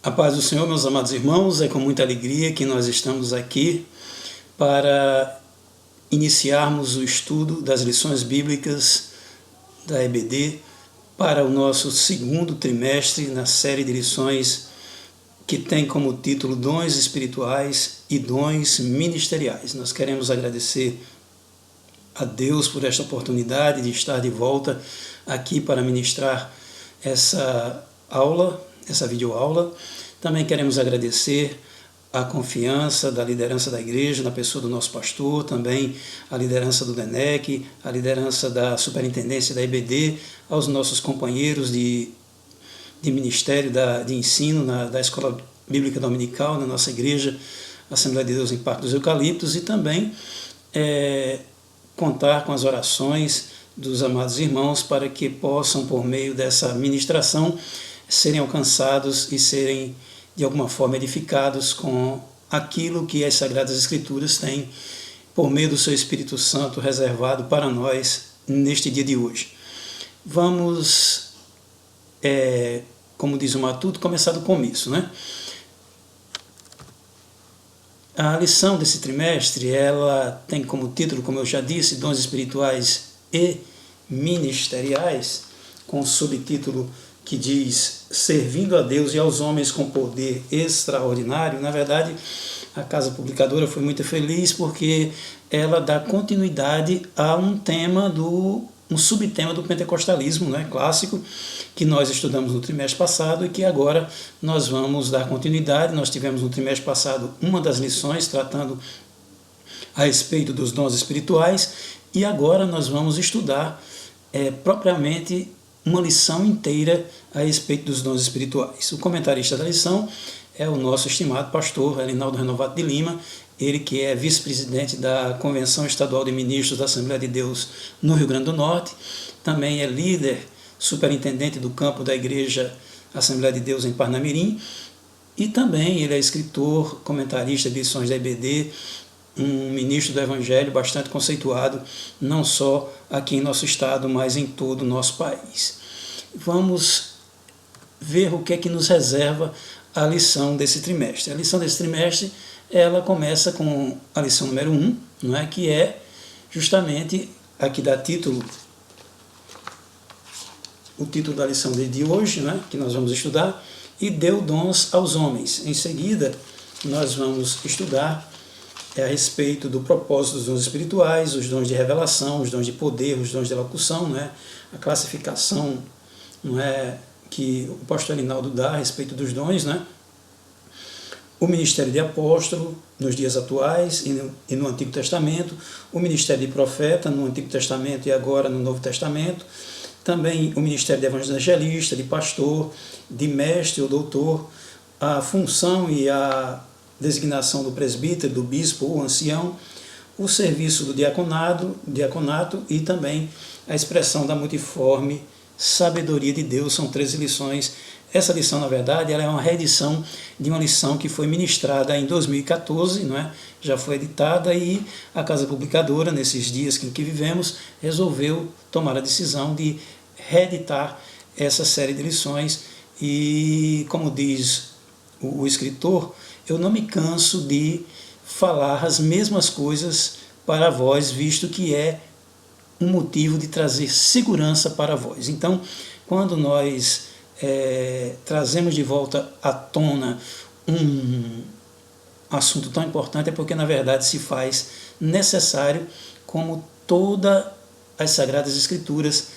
A paz do Senhor, meus amados irmãos, é com muita alegria que nós estamos aqui para iniciarmos o estudo das lições bíblicas da EBD para o nosso segundo trimestre na série de lições que tem como título Dons Espirituais e Dons Ministeriais. Nós queremos agradecer a Deus por esta oportunidade de estar de volta aqui para ministrar essa aula, essa videoaula. Também queremos agradecer a confiança da liderança da igreja, na pessoa do nosso pastor, também a liderança do DENEC, a liderança da superintendência da EBD, aos nossos companheiros de ministério de ensino da Escola Bíblica Dominical, na nossa igreja, Assembleia de Deus em Parque dos Eucaliptos, e também contar com as orações dos amados irmãos para que possam, por meio dessa ministração, serem alcançados e serem, de alguma forma, edificados com aquilo que as Sagradas Escrituras têm, por meio do seu Espírito Santo, reservado para nós neste dia de hoje. Vamos, como diz o Matuto, começar do começo, né? A lição desse trimestre, ela tem como título, como eu já disse, Dons Espirituais e Ministeriais, com o subtítulo que diz Servindo a Deus e aos homens com poder extraordinário. Na verdade, a Casa Publicadora foi muito feliz porque ela dá continuidade a um subtema do pentecostalismo, né, clássico, que nós estudamos no trimestre passado e que agora nós vamos dar continuidade. Nós tivemos no trimestre passado uma das lições tratando a respeito dos dons espirituais e agora nós vamos estudar propriamente uma lição inteira a respeito dos dons espirituais. O comentarista da lição é o nosso estimado pastor Elinaldo Renovato de Lima, ele que é vice-presidente da Convenção Estadual de Ministros da Assembleia de Deus no Rio Grande do Norte, também é líder, superintendente do campo da Igreja Assembleia de Deus em Parnamirim, e também ele é escritor, comentarista de lições da EBD, um ministro do Evangelho bastante conceituado, não só aqui em nosso estado, mas em todo o nosso país. Vamos ver o que é que nos reserva a lição desse trimestre. A lição desse trimestre, ela começa com a lição número 1, não é? Que é justamente, aqui dá título, o título da lição de hoje, não é? Que nós vamos estudar, e deu dons aos homens. Em seguida, nós vamos estudar a respeito do propósito dos dons espirituais, os dons de revelação, os dons de poder, os dons de elocução, né? A classificação, não é, que o pastor Elinaldo dá a respeito dos dons, né? O ministério de apóstolo nos dias atuais e no Antigo Testamento, o ministério de profeta no Antigo Testamento e agora no Novo Testamento, também o ministério de evangelista, de pastor, de mestre ou doutor, a função e a designação do presbítero, do bispo ou ancião, o serviço do diaconato e também a expressão da multiforme sabedoria de Deus. São 13 lições. Essa lição, na verdade, ela é uma reedição de uma lição que foi ministrada em 2014, não é? Já foi editada e a Casa Publicadora, nesses dias que vivemos, resolveu tomar a decisão de reeditar essa série de lições e, como diz o escritor, eu não me canso de falar as mesmas coisas para vós, visto que é um motivo de trazer segurança para vós. Então, quando nós trazemos de volta à tona um assunto tão importante, é porque, na verdade, se faz necessário, como todas as Sagradas Escrituras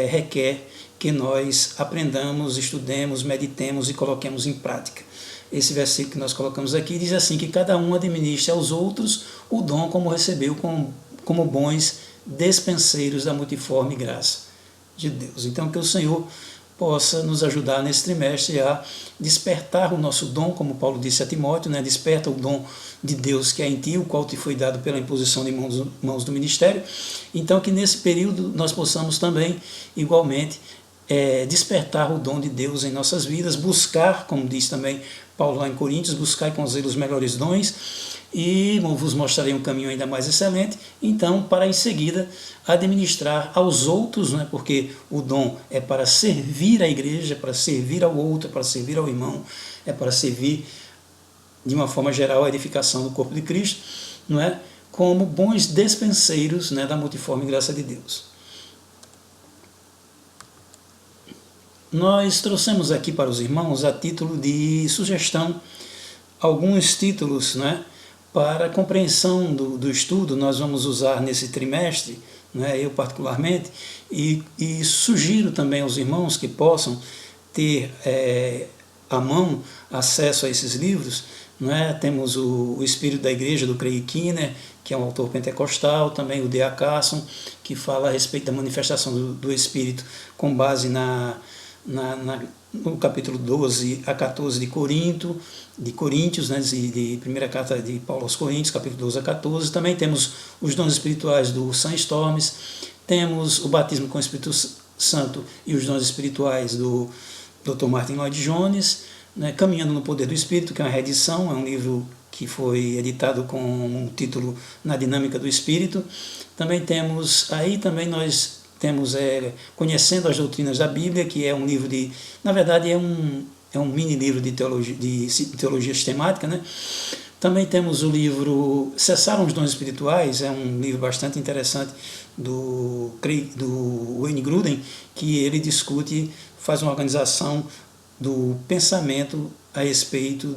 requer que nós aprendamos, estudemos, meditemos e coloquemos em prática. Esse versículo que nós colocamos aqui diz assim, que cada um administre aos outros o dom como recebeu, como bons despenseiros da multiforme graça de Deus. Então, que o Senhor possa nos ajudar nesse trimestre a despertar o nosso dom, como Paulo disse a Timóteo, né? Desperta o dom de Deus que é em ti, o qual te foi dado pela imposição de mãos do ministério. Então, que nesse período nós possamos também, igualmente, despertar o dom de Deus em nossas vidas, buscar, como diz também Paulo lá em Coríntios, buscar com zelo os melhores dons, e vos mostrarei um caminho ainda mais excelente, então para em seguida administrar aos outros, né, porque o dom é para servir a igreja, para servir ao outro, para servir ao irmão, é para servir de uma forma geral a edificação do corpo de Cristo, não é? Como bons despenseiros, né, da multiforme graça de Deus. Nós trouxemos aqui para os irmãos a título de sugestão alguns títulos, né, para a compreensão do estudo. Nós vamos usar nesse trimestre, né, eu particularmente, e sugiro também aos irmãos que possam ter à mão acesso a esses livros. Não é? Temos o Espírito da Igreja, do Craig Keener, que é um autor pentecostal, também o D.A. Carson, que fala a respeito da manifestação do Espírito com base no capítulo 12 a 14 de Coríntios, né, de primeira carta de Paulo aos Coríntios, capítulo 12 a 14. Também temos os dons espirituais do Sam Storms, temos o batismo com o Espírito Santo e os dons espirituais do Dr. Martin Lloyd Jones, né, Caminhando no Poder do Espírito, que é uma reedição, é um livro que foi editado com um título Na Dinâmica do Espírito. Também temos, nós temos Conhecendo as Doutrinas da Bíblia, que é um livro na verdade é um mini livro de teologia sistemática, né? Também temos o livro Cessaram os Dons Espirituais, é um livro bastante interessante do Wayne Grudem, que ele discute, faz uma organização do pensamento a respeito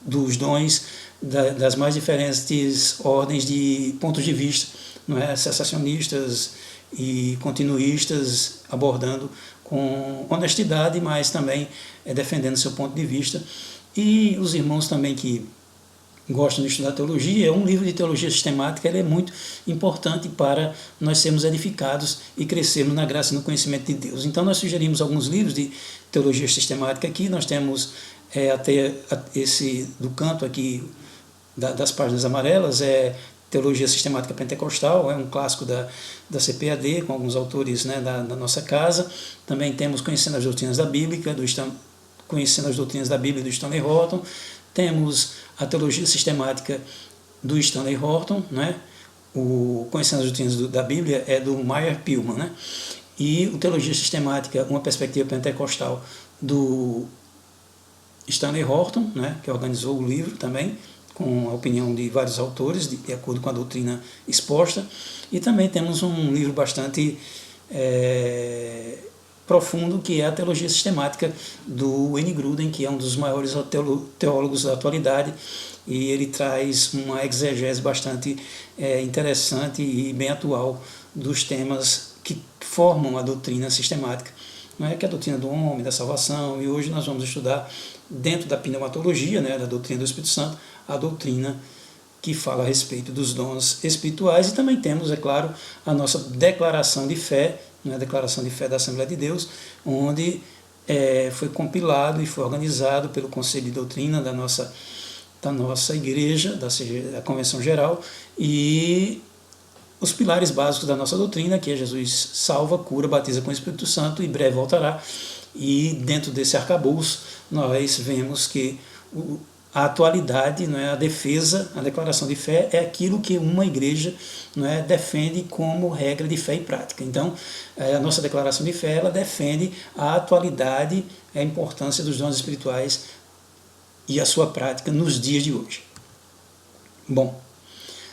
dos dons das mais diferentes ordens de pontos de vista, não é? Cessacionistas e continuistas, abordando com honestidade, mas também defendendo seu ponto de vista. E os irmãos também que gostam de estudar teologia, é um livro de teologia sistemática, ele é muito importante para nós sermos edificados e crescermos na graça e no conhecimento de Deus. Então nós sugerimos alguns livros de teologia sistemática aqui. Nós temos até esse do canto aqui das páginas amarelas, Teologia Sistemática Pentecostal, é um clássico da CPAD, com alguns autores, né, da nossa casa. Também temos Conhecendo as Doutrinas da Bíblia, Conhecendo as Doutrinas da Bíblia, do Stanley Horton. Temos a Teologia Sistemática do Stanley Horton, né? O Conhecendo as Doutrinas da Bíblia é do Meyer Pillman, né? E o Teologia Sistemática, uma perspectiva pentecostal, do Stanley Horton, né, que organizou o livro também, com a opinião de vários autores, de acordo com a doutrina exposta. E também temos um livro bastante profundo, que é a Teologia Sistemática do Wayne Grudem, que é um dos maiores teólogos da atualidade, e ele traz uma exegese bastante interessante e bem atual dos temas que formam a doutrina sistemática, não é? Que é a doutrina do homem, da salvação. E hoje nós vamos estudar, dentro da pneumatologia, né, da doutrina do Espírito Santo, a doutrina que fala a respeito dos dons espirituais. E também temos, é claro, a nossa declaração de fé, né, a declaração de fé da Assembleia de Deus, onde foi compilado e foi organizado pelo Conselho de Doutrina da nossa igreja, da Convenção Geral, e os pilares básicos da nossa doutrina, que é Jesus salva, cura, batiza com o Espírito Santo e breve voltará. E dentro desse arcabouço nós vemos que a atualidade, não é, a defesa, a declaração de fé é aquilo que uma igreja, não é, defende como regra de fé e prática. Então, a nossa declaração de fé, ela defende a atualidade, a importância dos dons espirituais e a sua prática nos dias de hoje. Bom,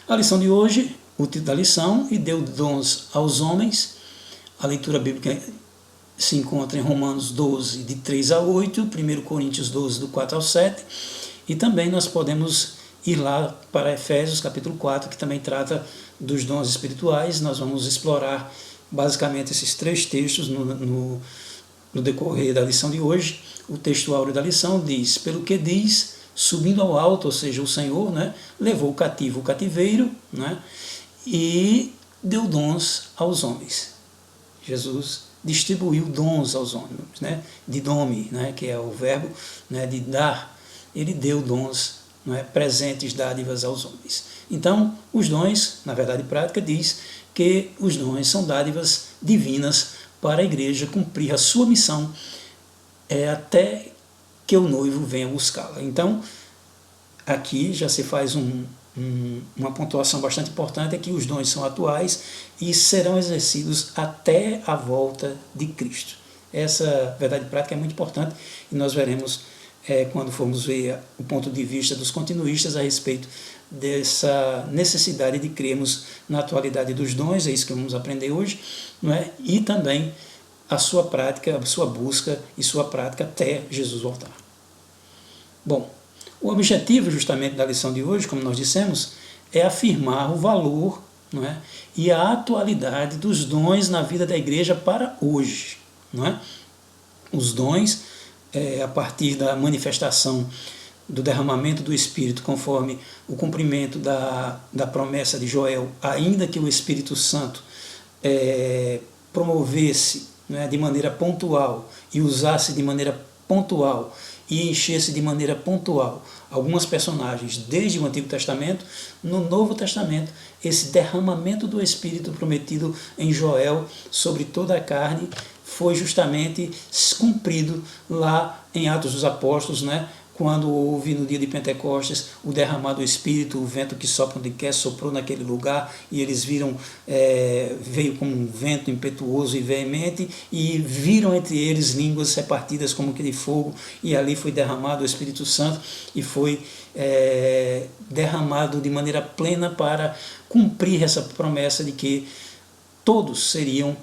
a lição de hoje, o título da lição: E deu dons aos homens. A leitura bíblica se encontra em Romanos 12, de 3 a 8, 1 Coríntios 12, do 4 ao 7, e também nós podemos ir lá para Efésios, capítulo 4, que também trata dos dons espirituais. Nós vamos explorar basicamente esses três textos no decorrer da lição de hoje. O texto áureo da lição diz: pelo que diz, subindo ao alto, ou seja, o Senhor, né, levou o cativo o cativeiro, né, e deu dons aos homens. Jesus distribuiu dons aos homens, né, didome, né, que é o verbo, né, de dar. Ele deu dons, não é, presentes, dádivas aos homens. Então, os dons, na verdade prática, diz que os dons são dádivas divinas para a igreja cumprir a sua missão até que o noivo venha buscá-la. Então, aqui já se faz uma pontuação bastante importante, é que os dons são atuais e serão exercidos até a volta de Cristo. Essa verdade prática é muito importante e nós veremos quando formos ver o ponto de vista dos continuistas a respeito dessa necessidade de crermos na atualidade dos dons, é isso que vamos aprender hoje, não é? E também a sua prática, a sua busca e sua prática até Jesus voltar. Bom, o objetivo justamente da lição de hoje, como nós dissemos, é afirmar o valor, não é? E a atualidade dos dons na vida da igreja para hoje. Não é? Os dons, a partir da manifestação do derramamento do Espírito, conforme o cumprimento da promessa de Joel, ainda que o Espírito Santo promovesse, não é, de maneira pontual e usasse de maneira pontual e enchesse de maneira pontual algumas personagens desde o Antigo Testamento, no Novo Testamento, esse derramamento do Espírito prometido em Joel sobre toda a carne foi justamente cumprido lá em Atos dos Apóstolos, né? Quando houve no dia de Pentecostes o derramar do Espírito, o vento que sopra onde quer soprou naquele lugar, e eles viram, veio como um vento impetuoso e veemente, e viram entre eles línguas repartidas como que de fogo, e ali foi derramado o Espírito Santo, e foi derramado de maneira plena para cumprir essa promessa de que todos seriam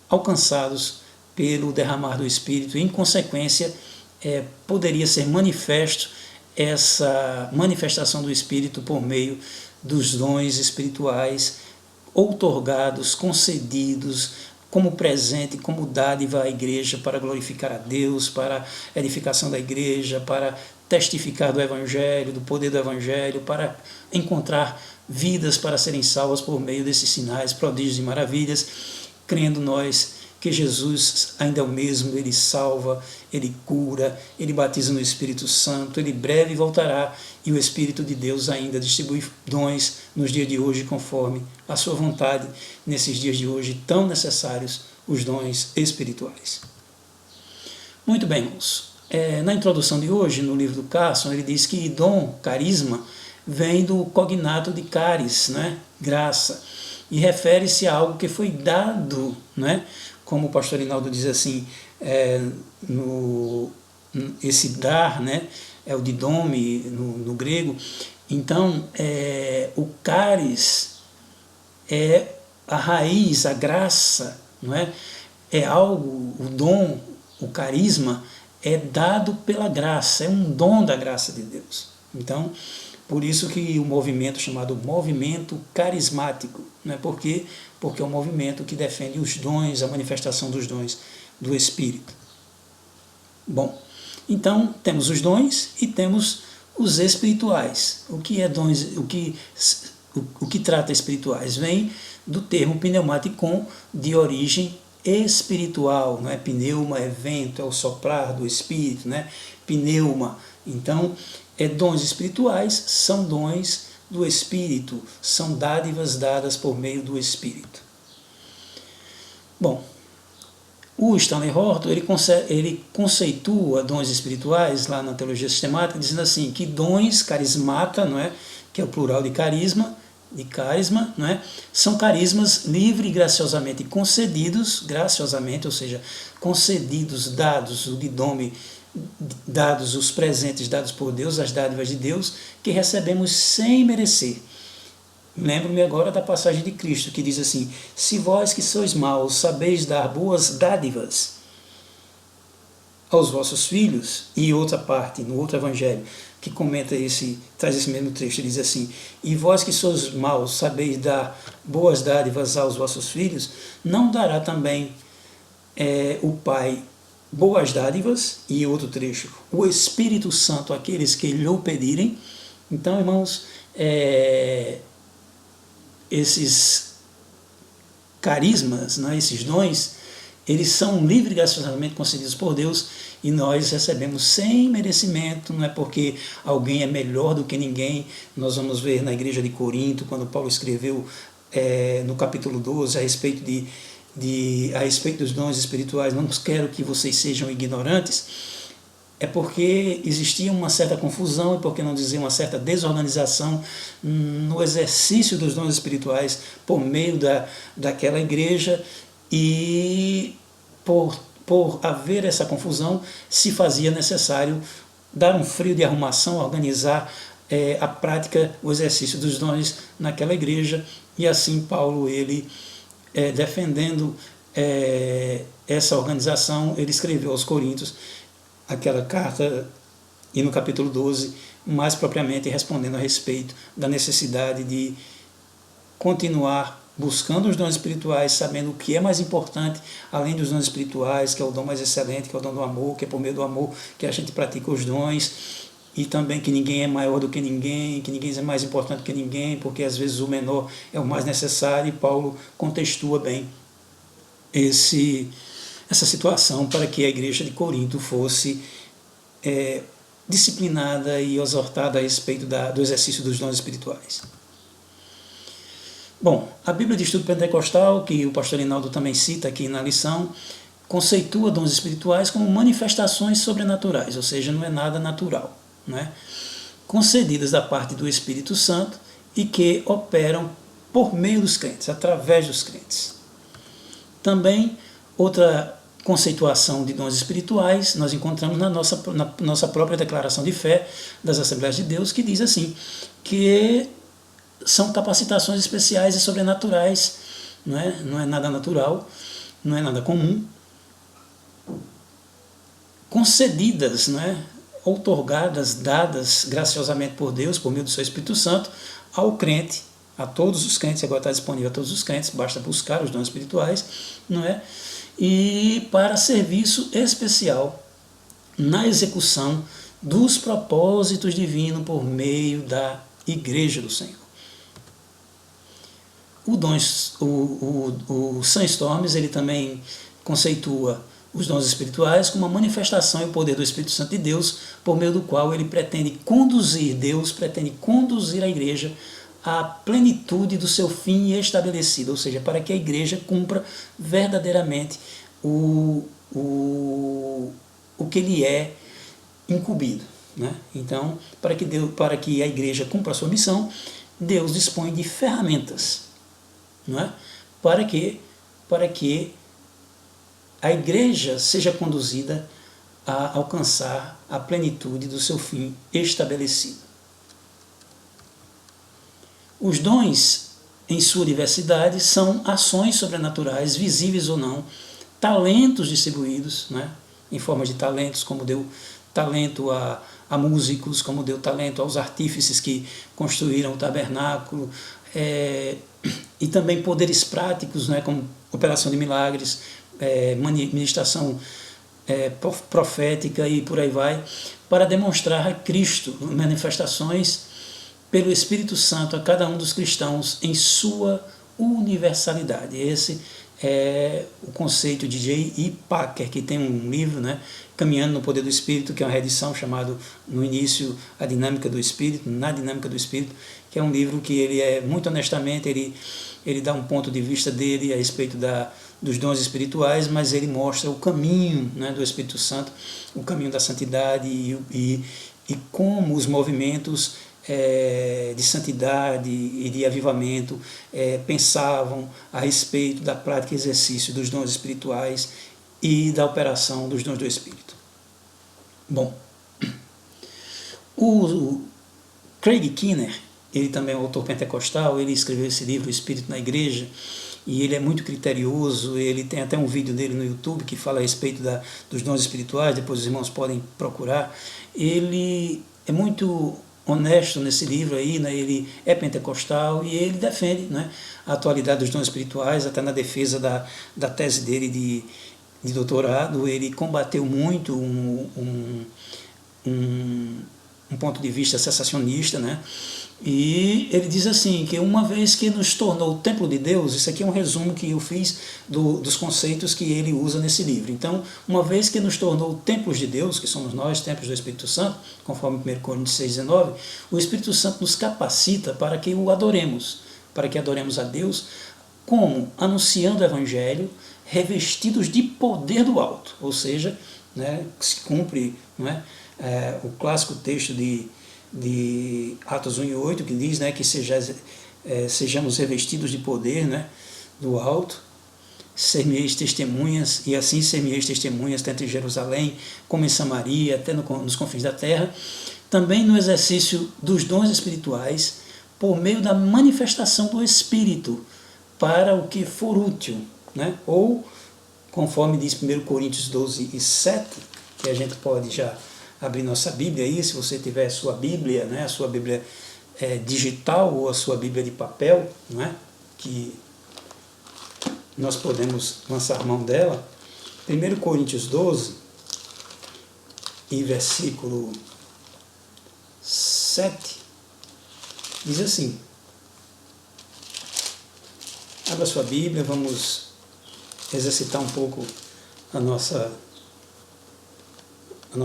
alcançados pelo derramar do Espírito, e em consequência poderia ser manifesto essa manifestação do Espírito por meio dos dons espirituais outorgados, concedidos como presente, como dádiva à igreja para glorificar a Deus, para a edificação da igreja, para testificar do Evangelho, do poder do Evangelho, para encontrar vidas para serem salvas por meio desses sinais, prodígios e maravilhas, crendo nós que Jesus ainda é o mesmo, Ele salva, Ele cura, Ele batiza no Espírito Santo, Ele breve voltará e o Espírito de Deus ainda distribui dons nos dias de hoje conforme a sua vontade, nesses dias de hoje tão necessários, os dons espirituais. Muito bem, irmãos. Na introdução de hoje, no livro do Carson, ele diz que dom, carisma, vem do cognato de caris, né? Graça, e refere-se a algo que foi dado, né? Como o pastor Rinaldo diz assim, esse dar, né, é o didome no grego. Então, o caris é a raiz, a graça, não é? É algo, o dom, o carisma é dado pela graça, é um dom da graça de Deus. Então, por isso que o movimento chamado movimento carismático, né? Por quê? Porque é um movimento que defende os dons, a manifestação dos dons do Espírito. Bom, então temos os dons e temos os espirituais. O que é dons? O que trata espirituais? Vem do termo pneumaticon, de origem espiritual, não é? Pneuma é vento, é o soprar do Espírito, né? Pneuma. Então, dons espirituais são dons do Espírito, são dádivas dadas por meio do Espírito. Bom, o Stanley Horton ele conceitua dons espirituais lá na teologia sistemática, dizendo assim, que dons, carismata, não é? Que é o plural de carisma, não é? São carismas livre e graciosamente concedidos, graciosamente, ou seja, concedidos, dados, o didome, dados os presentes dados por Deus, as dádivas de Deus, que recebemos sem merecer. Lembro-me agora da passagem de Cristo, que diz assim, se vós que sois maus sabeis dar boas dádivas aos vossos filhos, e outra parte, no outro evangelho, que comenta traz esse mesmo trecho, diz assim, e vós que sois maus sabeis dar boas dádivas aos vossos filhos, não dará também o Pai boas dádivas, e outro trecho, o Espírito Santo àqueles que lhe o pedirem. Então, irmãos, esses carismas, né, esses dons, eles são livre e graciosamente concedidos por Deus e nós recebemos sem merecimento, não é porque alguém é melhor do que ninguém. Nós vamos ver na igreja de Corinto, quando Paulo escreveu no capítulo 12 a respeito a respeito dos dons espirituais, não quero que vocês sejam ignorantes, é porque existia uma certa confusão, e por que não dizer uma certa desorganização no exercício dos dons espirituais por meio daquela igreja, e por haver essa confusão, se fazia necessário dar um frio de arrumação, organizar a prática, o exercício dos dons naquela igreja, e assim Paulo, ele defendendo essa organização, ele escreveu aos Coríntios aquela carta, e no capítulo 12, mais propriamente respondendo a respeito da necessidade de continuar buscando os dons espirituais, sabendo o que é mais importante, além dos dons espirituais, que é o dom mais excelente, que é o dom do amor, que é por meio do amor que a gente pratica os dons, e também que ninguém é maior do que ninguém é mais importante que ninguém, porque às vezes o menor é o mais necessário, e Paulo contextua bem essa situação para que a igreja de Corinto fosse disciplinada e exortada a respeito do exercício dos dons espirituais. Bom, a Bíblia de Estudo Pentecostal, que o pastor Linaldo também cita aqui na lição, conceitua dons espirituais como manifestações sobrenaturais, ou seja, não é nada natural, né? Concedidas da parte do Espírito Santo e que operam por meio dos crentes, através dos crentes. Também, outra conceituação de dons espirituais nós encontramos na nossa própria declaração de fé das Assembleias de Deus, que diz assim, que são capacitações especiais e sobrenaturais, não é nada natural, não é nada comum, concedidas, outorgadas, dadas graciosamente por Deus, por meio do seu Espírito Santo, ao crente, a todos os crentes, agora está disponível a todos os crentes, basta buscar os dons espirituais, e para serviço especial na execução dos propósitos divinos por meio da Igreja do Senhor. O Sandstorms, ele também conceitua os dons espirituais como uma manifestação e o poder do Espírito Santo de Deus, por meio do qual ele pretende conduzir a igreja à plenitude do seu fim estabelecido, ou seja, para que a igreja cumpra verdadeiramente o que lhe é incumbido. Então, para que a igreja cumpra a sua missão, Deus dispõe de ferramentas, para que a igreja seja conduzida a alcançar a plenitude do seu fim estabelecido. Os dons, em sua diversidade, são ações sobrenaturais, visíveis ou não, talentos distribuídos, em forma de talentos, como deu talento a músicos, como deu talento aos artífices que construíram o tabernáculo, e também poderes práticos, como operação de milagres, ministração profética e por aí vai, para demonstrar a Cristo, manifestações pelo Espírito Santo a cada um dos cristãos em sua universalidade. Esse é o conceito de J.I. Packer, que tem um livro, Caminhando no Poder do Espírito, que é uma reedição chamado no início A Dinâmica do Espírito, Na Dinâmica do Espírito, que é um livro que ele muito honestamente, ele dá um ponto de vista dele a respeito dos dons espirituais, mas ele mostra o caminho do Espírito Santo, o caminho da santidade e como os movimentos de santidade e de avivamento pensavam a respeito da prática e exercício dos dons espirituais e da operação dos dons do Espírito. Bom, o Craig Keener, ele também é um autor pentecostal, ele escreveu esse livro, O Espírito na Igreja, e ele é muito criterioso, ele tem até um vídeo dele no YouTube que fala a respeito dos dons espirituais, depois os irmãos podem procurar. Ele é muito honesto nesse livro aí, ele é pentecostal e ele defende a atualidade dos dons espirituais, até na defesa da tese dele de doutorado. Ele combateu muito um ponto de vista sensacionista, e ele diz assim, que uma vez que nos tornou o templo de Deus, isso aqui é um resumo que eu fiz dos conceitos que ele usa nesse livro. Então, uma vez que nos tornou templos de Deus, que somos nós, templos do Espírito Santo, conforme 1 Coríntios 6,19, o Espírito Santo nos capacita para que o adoremos, para que adoremos a Deus, como? Anunciando o Evangelho, revestidos de poder do alto, ou seja, né, se cumpre, não é, o clássico texto de Atos 1:8, que diz, né, que sejamos revestidos de poder, né, do alto, ser-me-eis testemunhas, e assim ser-me-eis testemunhas, tanto em Jerusalém como em Samaria, até nos confins da terra, também no exercício dos dons espirituais, por meio da manifestação do Espírito, para o que for útil, né? Ou, conforme diz 1 Coríntios 12:7, que a gente pode já abrir nossa Bíblia aí, se você tiver a sua Bíblia, né? A sua Bíblia digital ou a sua Bíblia de papel, não é? Que nós podemos lançar mão dela. 1 Coríntios 12 e versículo 7 diz assim: abra sua Bíblia, vamos exercitar um pouco a nossa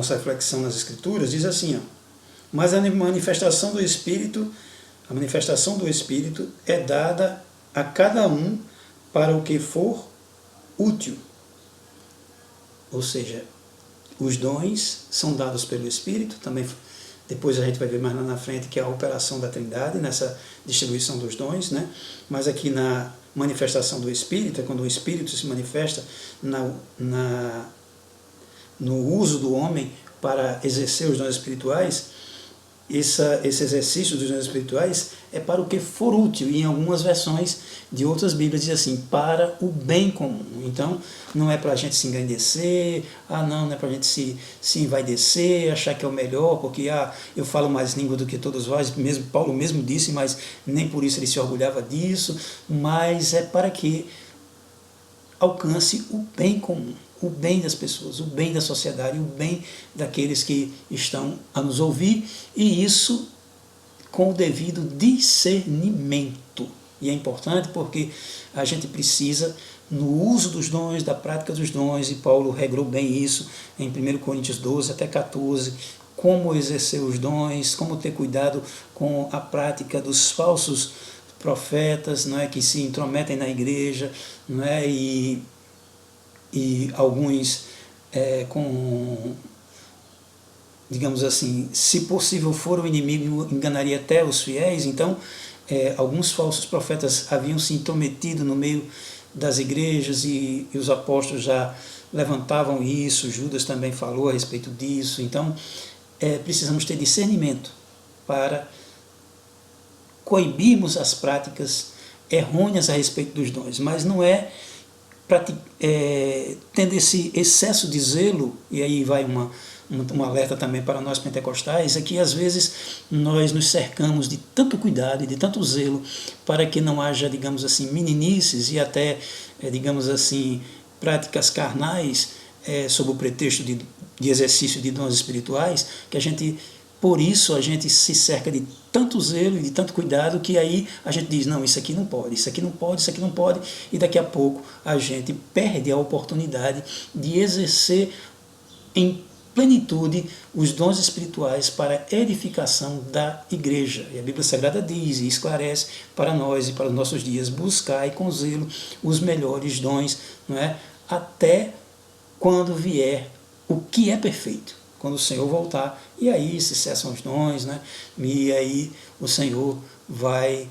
reflexão nas Escrituras. Diz assim, ó: mas a manifestação do Espírito é dada a cada um para o que for útil. Ou seja, os dons são dados pelo Espírito, também depois a gente vai ver mais lá na frente que é a operação da Trindade nessa distribuição dos dons, né? Mas aqui na manifestação do Espírito, é quando o Espírito se manifesta no uso do homem para exercer os dons espirituais. Esse exercício dos dons espirituais é para o que for útil, e em algumas versões de outras Bíblias diz assim, para o bem comum. Então, não é para a gente se engrandecer, não é para a gente se envaidecer, achar que é o melhor, porque eu falo mais língua do que todos vós, mesmo Paulo mesmo disse, mas nem por isso ele se orgulhava disso, mas é para que alcance o bem comum, o bem das pessoas, o bem da sociedade, o bem daqueles que estão a nos ouvir, e isso com o devido discernimento. E é importante porque a gente precisa, no uso dos dons, da prática dos dons, e Paulo regrou bem isso em 1 Coríntios 12 até 14, como exercer os dons, como ter cuidado com a prática dos falsos profetas, não é, que se intrometem na igreja, não é, e alguns digamos assim, se possível for o inimigo, enganaria até os fiéis. Então alguns falsos profetas haviam se intrometido no meio das igrejas, e os apóstolos já levantavam isso, Judas também falou a respeito disso. Então precisamos ter discernimento para coibirmos as práticas errôneas a respeito dos dons, mas não é tendo esse excesso de zelo, e aí vai um alerta também para nós pentecostais, é que às vezes nós nos cercamos de tanto cuidado e de tanto zelo para que não haja, digamos assim, meninices e até, digamos assim, práticas carnais, sob o pretexto de exercício de dons espirituais, que por isso a gente se cerca de tanto zelo e de tanto cuidado, que aí a gente diz, não, isso aqui não pode, isso aqui não pode, isso aqui não pode, e daqui a pouco a gente perde a oportunidade de exercer em plenitude os dons espirituais para a edificação da igreja. E a Bíblia Sagrada diz e esclarece para nós e para os nossos dias: buscai com zelo os melhores dons, não é? Até quando vier o que é perfeito, quando o Senhor voltar, e aí se cessam os dons, né? E aí o Senhor vai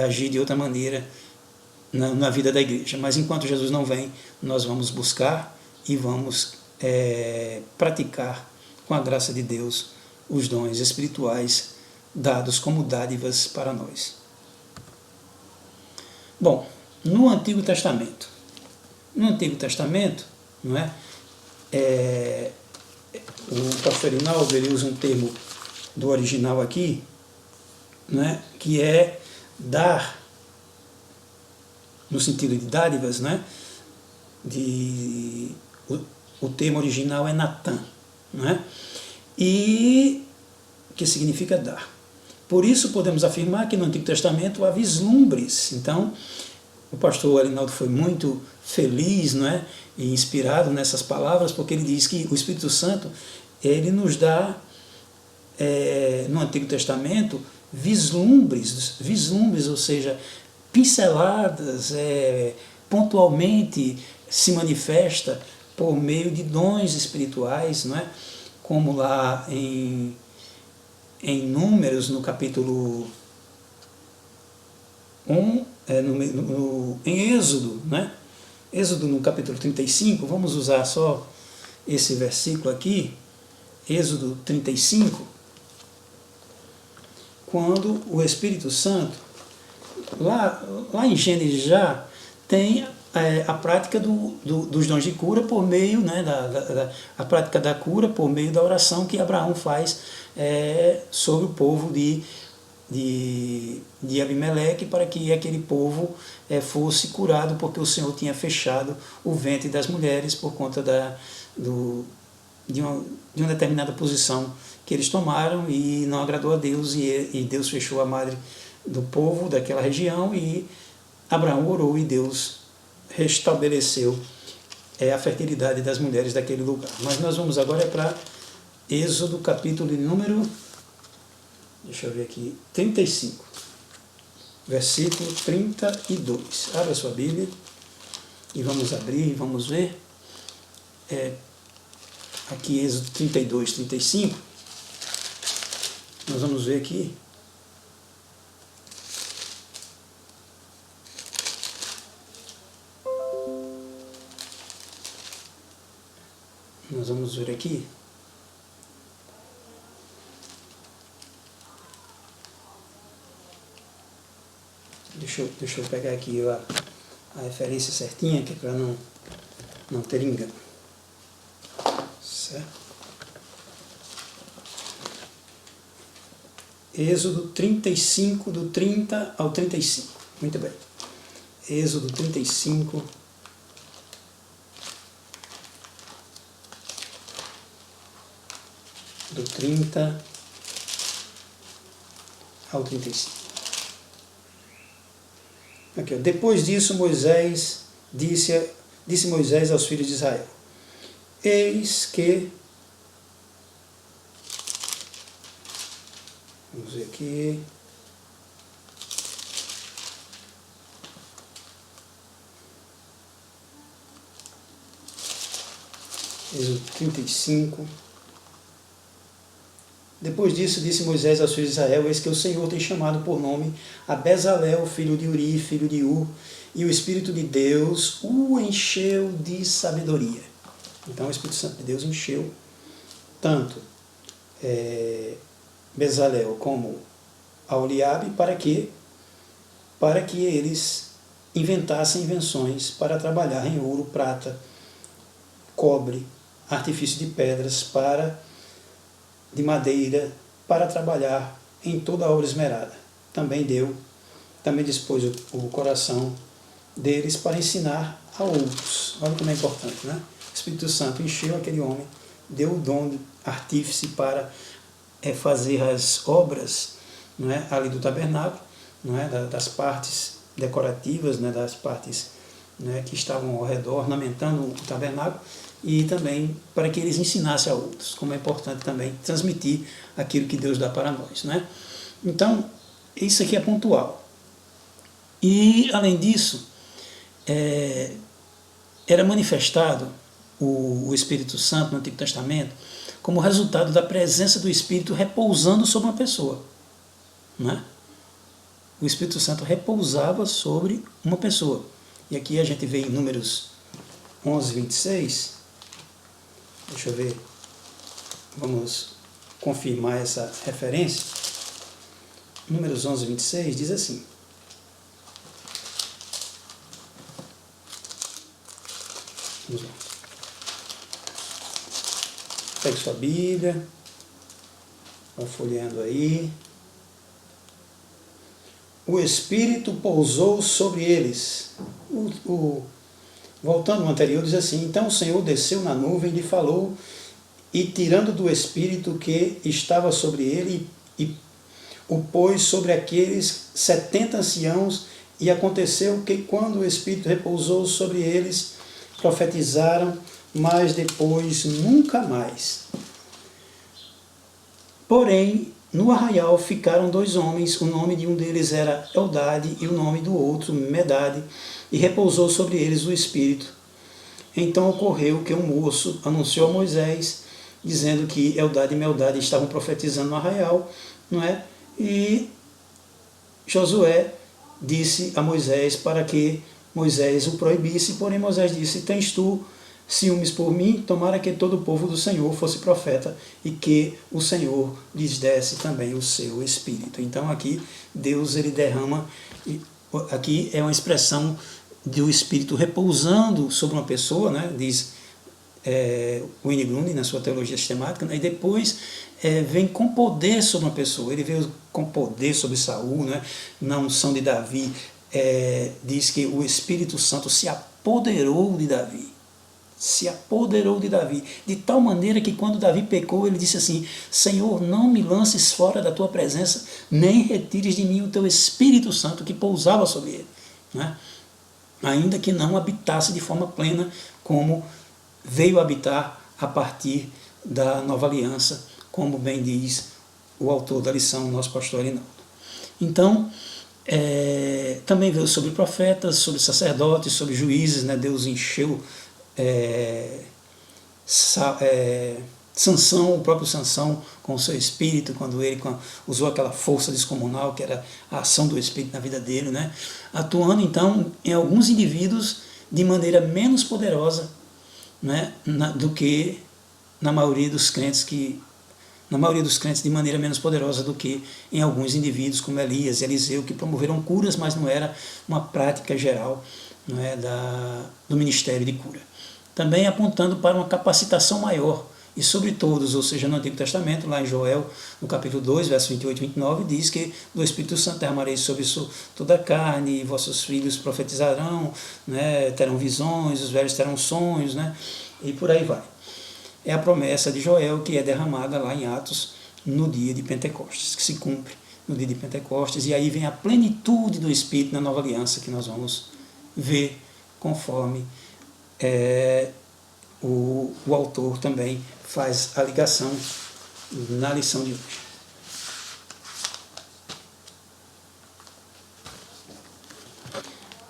agir de outra maneira na vida da igreja. Mas enquanto Jesus não vem, nós vamos buscar e vamos praticar, com a graça de Deus, os dons espirituais dados como dádivas para nós. Bom, no Antigo Testamento, não é? O pastor Rinaldo, ele usa um termo do original aqui, né, que é dar, no sentido de dádivas, né, o termo original é Natan, né, e que significa dar. Por isso podemos afirmar que no Antigo Testamento há vislumbres. Então o pastor Arinaldo foi muito feliz, não é, e inspirado nessas palavras, porque ele diz que o Espírito Santo, ele nos dá no Antigo Testamento vislumbres, ou seja, pinceladas, pontualmente, se manifesta por meio de dons espirituais, não é? Como lá em Números, no capítulo 1, em Êxodo, né? Êxodo no capítulo 35, vamos usar só esse versículo aqui, Êxodo 35, quando o Espírito Santo, lá em Gênesis já, tem a prática dos dons de cura por meio, né, a prática da cura por meio da oração que Abraão faz sobre o povo de Abimeleque, para que aquele povo fosse curado, porque o Senhor tinha fechado o ventre das mulheres por conta de uma determinada posição que eles tomaram e não agradou a Deus, e Deus fechou a madre do povo daquela região, e Abraão orou e Deus restabeleceu a fertilidade das mulheres daquele lugar. Mas nós vamos agora para Êxodo, capítulo número, deixa eu ver aqui, 35, versículo 32. Abra sua Bíblia e vamos abrir e vamos ver. Aqui Êxodo 32, 35. Nós vamos ver aqui. Nós vamos ver aqui. Deixa eu pegar aqui a referência certinha, que é para não ter engano. Certo? Êxodo 35, do 30 ao 35. Muito bem. Êxodo 35, do 30 ao 35. Aqui, ó. Depois disso, disse Moisés aos filhos de Israel: Eis que... Vamos ver aqui... Êxodo 35. Depois disso, disse Moisés aos filhos de Israel: Eis que o Senhor tem chamado por nome a Bezalel, filho de Uri, filho de Ur, e o Espírito de Deus o encheu de sabedoria. Então o Espírito Santo de Deus encheu tanto Bezalel como Aholiabe para que eles inventassem invenções para trabalhar em ouro, prata, cobre, artifício de pedras, de madeira, para trabalhar em toda a obra esmerada. Também dispôs o coração deles para ensinar a outros. Olha como é importante, né? O Espírito Santo encheu aquele homem, deu o dom de artífice para fazer as obras, não é, ali do tabernáculo, não é, das partes decorativas, né, das partes, né, que estavam ao redor, ornamentando o tabernáculo, e também para que eles ensinassem a outros, como é importante também transmitir aquilo que Deus dá para nós, né? Então, isso aqui é pontual. E, além disso, era manifestado o Espírito Santo no Antigo Testamento como resultado da presença do Espírito repousando sobre uma pessoa, né? O Espírito Santo repousava sobre uma pessoa. E aqui a gente vê em Números 11, 26, deixa eu ver, vamos confirmar essa referência. Números 11, 26 diz assim: vamos lá. Pegue sua Bíblia, vai folheando aí. O Espírito pousou sobre eles. Voltando ao anterior, diz assim: Então o Senhor desceu na nuvem, lhe falou, e tirando do Espírito que estava sobre ele, e o pôs sobre aqueles 70 anciãos, e aconteceu que, quando o Espírito repousou sobre eles, profetizaram, mas depois nunca mais. Porém, no arraial ficaram 2 homens, o nome de um deles era Eldade e o nome do outro Medade, e repousou sobre eles o Espírito. Então ocorreu que um moço anunciou a Moisés, dizendo que Eldade e Meldade estavam profetizando no arraial, não é? E Josué disse a Moisés para que Moisés o proibisse, porém Moisés disse: tens tu ciúmes por mim? Tomara que todo o povo do Senhor fosse profeta e que o Senhor lhes desse também o seu espírito. Então aqui Deus ele derrama, aqui é uma expressão do espírito repousando sobre uma pessoa, né? Diz Wayne Grudem na sua teologia sistemática, né? E depois vem com poder sobre uma pessoa. Ele veio com poder sobre Saul, né? Na unção de Davi, diz que o Espírito Santo se apoderou de Davi. Se apoderou de Davi, de tal maneira que quando Davi pecou, ele disse assim: Senhor, não me lances fora da tua presença, nem retires de mim o teu Espírito Santo que pousava sobre ele, né? Ainda que não habitasse de forma plena, como veio habitar a partir da nova aliança, como bem diz o autor da lição, nosso pastor Arinaldo. Então, também veio sobre profetas, sobre sacerdotes, sobre juízes, né? Deus encheu Sansão, o próprio Sansão, com o seu espírito, quando ele usou aquela força descomunal, que era a ação do espírito na vida dele, né? Atuando então em alguns indivíduos de maneira menos poderosa, né, do que na maioria dos crentes, de maneira menos poderosa do que em alguns indivíduos como Elias e Eliseu, que promoveram curas, mas não era uma prática geral, não é, do ministério de cura. Também apontando para uma capacitação maior, e sobre todos, ou seja, no Antigo Testamento, lá em Joel, no capítulo 2, verso 28 e 29, diz que do Espírito Santo derramarei sobre toda a carne, e vossos filhos profetizarão, né, terão visões, os velhos terão sonhos, né, e por aí vai. É a promessa de Joel que é derramada lá em Atos, no dia de Pentecostes, que se cumpre no dia de Pentecostes, e aí vem a plenitude do Espírito na nova aliança, que nós vamos ver conforme o autor também faz a ligação na lição de hoje.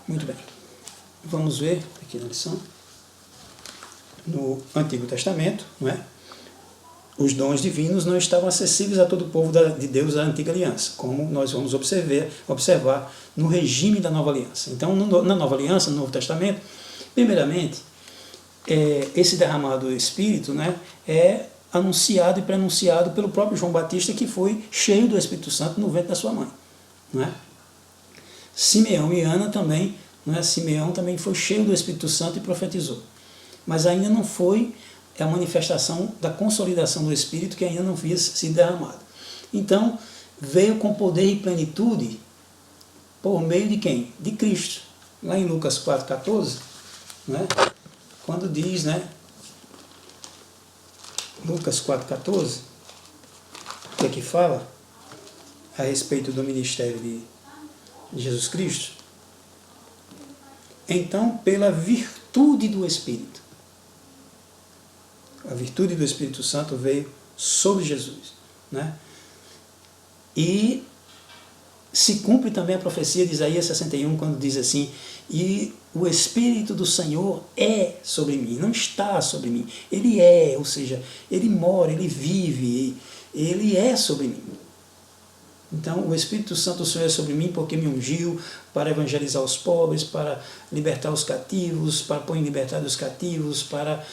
Muito bem. Vamos ver aqui na lição. No Antigo Testamento, não é? Os dons divinos não estavam acessíveis a todo o povo de Deus da Antiga Aliança, como nós vamos observar no regime da Nova Aliança. Então, na Nova Aliança, no Novo Testamento, primeiramente, esse derramado do Espírito, né, é anunciado e prenunciado pelo próprio João Batista, que foi cheio do Espírito Santo no ventre da sua mãe, não é? Simeão e Ana também, não é? Simeão também foi cheio do Espírito Santo e profetizou, mas ainda não foi a manifestação da consolidação do Espírito, que ainda não havia sido derramado. Então, veio com poder e plenitude por meio de quem? De Cristo. Lá em Lucas 4,14, né? Quando diz, né, Lucas 4,14, o que é que fala a respeito do ministério de Jesus Cristo? Então, pela virtude do Espírito, a virtude do Espírito Santo veio sobre Jesus, né? E se cumpre também a profecia de Isaías 61, quando diz assim: e o Espírito do Senhor é sobre mim, não está sobre mim, ele é, ou seja, ele mora, ele vive, ele é sobre mim. Então, o Espírito Santo do Senhor é sobre mim porque me ungiu para evangelizar os pobres, para libertar os cativos, para pôr em liberdade os cativos, para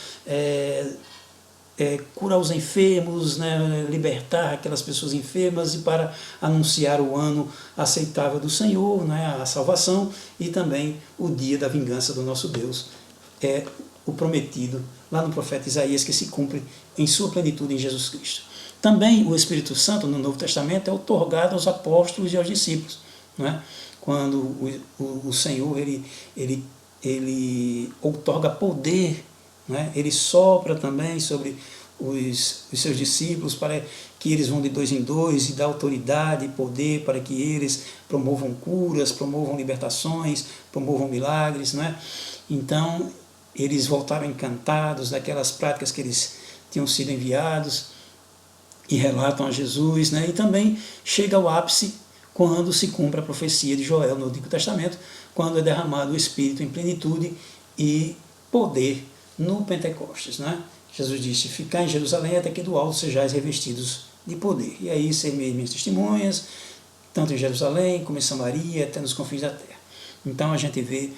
curar os enfermos, né, libertar aquelas pessoas enfermas, e para anunciar o ano aceitável do Senhor, né, a salvação, e também o dia da vingança do nosso Deus, o prometido lá no profeta Isaías, que se cumpre em sua plenitude em Jesus Cristo. Também o Espírito Santo no Novo Testamento é outorgado aos apóstolos e aos discípulos, né? Quando o Senhor ele outorga poder, né? Ele sopra também sobre os seus discípulos para que eles vão de 2 em 2 e dá autoridade e poder para que eles promovam curas, promovam libertações, promovam milagres, né? Então eles voltaram encantados daquelas práticas que eles tinham sido enviados e relatam a Jesus, né? E também chega ao ápice quando se cumpre a profecia de Joel no Antigo Testamento, quando é derramado o Espírito em plenitude e poder no Pentecostes, né? Jesus disse, ficar em Jerusalém até que do alto sejais revestidos de poder. E aí serei minhas testemunhas, tanto em Jerusalém como em Samaria, até nos confins da terra. Então a gente vê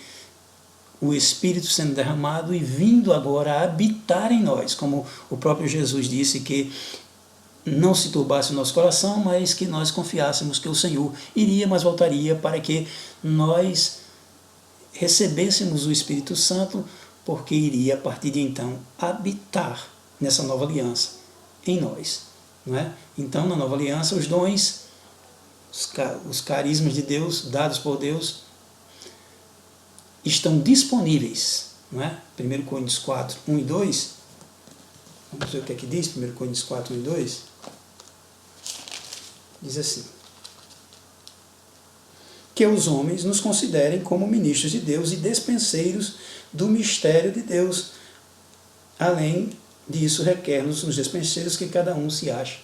o Espírito sendo derramado e vindo agora a habitar em nós, como o próprio Jesus disse que não se turbasse o nosso coração, mas que nós confiássemos que o Senhor iria, mas voltaria, para que nós recebêssemos o Espírito Santo, porque iria a partir de então habitar nessa nova aliança em nós. Não é? Então, na nova aliança, os dons, os carismas de Deus, dados por Deus, estão disponíveis. Não é? 1 Coríntios 4, 1 e 2. Vamos ver o que é que diz 1 Coríntios 4, 1 e 2. Diz assim: que os homens nos considerem como ministros de Deus e despenseiros do mistério de Deus. Além disso, requer-nos nos despenseiros que cada um se ache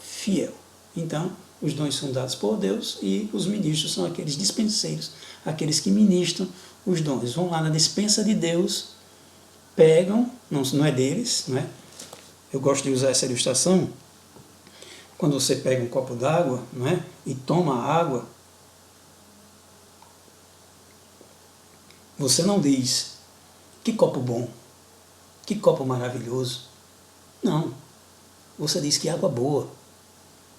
fiel. Então, os dons são dados por Deus e os ministros são aqueles dispenseiros, aqueles que ministram os dons. Vão lá na despensa de Deus, pegam, não é deles, não é? Eu gosto de usar essa ilustração. Quando você pega um copo d'água, não é? E toma a água, você não diz, que copo bom, que copo maravilhoso. Não, você diz que água boa.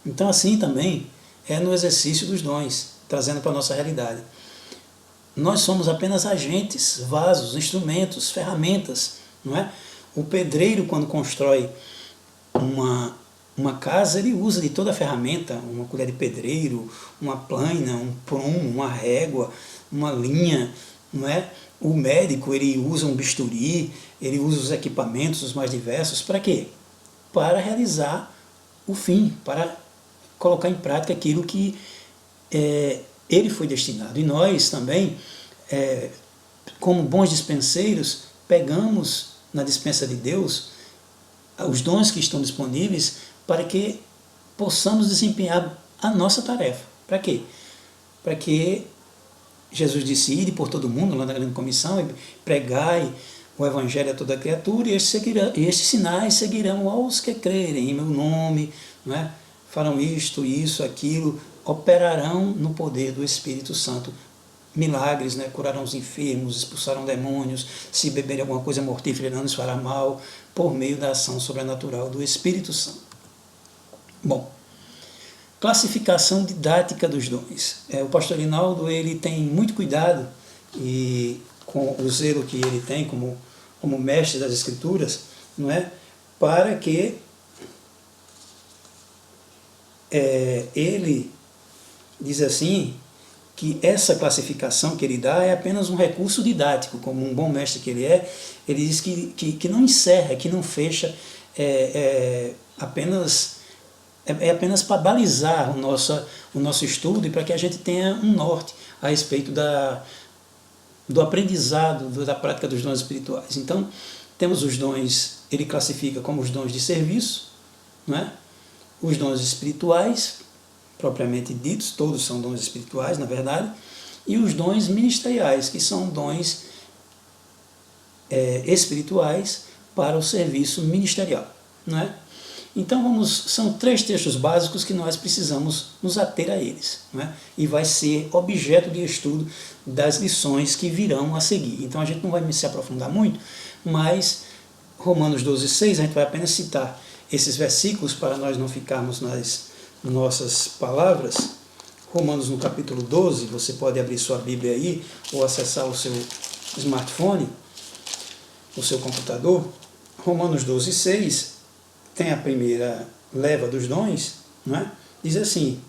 Então assim também é no exercício dos dons, trazendo para a nossa realidade. Nós somos apenas agentes, vasos, instrumentos, ferramentas, não é? O pedreiro, quando constrói uma casa, ele usa de toda a ferramenta, uma colher de pedreiro, uma plaina, um prumo, uma régua, uma linha, não é? O médico, ele usa um bisturi, ele usa os equipamentos os mais diversos, para quê? Para realizar o fim, para colocar em prática aquilo que ele foi destinado. E nós também, como bons dispenseiros, pegamos na dispensa de Deus os dons que estão disponíveis para que possamos desempenhar a nossa tarefa. Para quê? Para que Jesus disse, ide por todo mundo, lá na grande comissão, e pregai o evangelho a toda criatura, e estes sinais seguirão aos que crerem em meu nome, não é? Farão isto, isso, aquilo, operarão no poder do Espírito Santo. Milagres, né? Curarão os enfermos, expulsarão demônios, se beberem alguma coisa mortífera não lhes fará mal, por meio da ação sobrenatural do Espírito Santo. Bom, classificação didática dos dons. O pastor Rinaldo, ele tem muito cuidado, e com o zelo que ele tem como mestre das Escrituras, não é? Para que ele diz assim, que essa classificação que ele dá é apenas um recurso didático, como um bom mestre que ele é. Ele diz que não encerra, que não fecha, apenas para balizar o nosso estudo e para que a gente tenha um norte a respeito do aprendizado, da prática dos dons espirituais. Então, temos os dons, ele classifica como os dons de serviço, não é? Os dons espirituais, propriamente ditos, todos são dons espirituais, na verdade, e os dons ministeriais, que são dons espirituais para o serviço ministerial, não é? Então são 3 textos básicos que nós precisamos nos ater a eles, não é? E vai ser objeto de estudo das lições que virão a seguir. Então a gente não vai se aprofundar muito, mas Romanos 12:6, a gente vai apenas citar esses versículos para nós não ficarmos nas nossas palavras. Romanos no capítulo 12, você pode abrir sua Bíblia aí, ou acessar o seu smartphone, o seu computador. Romanos 12:6 tem a primeira leva dos dons, não é? Diz assim,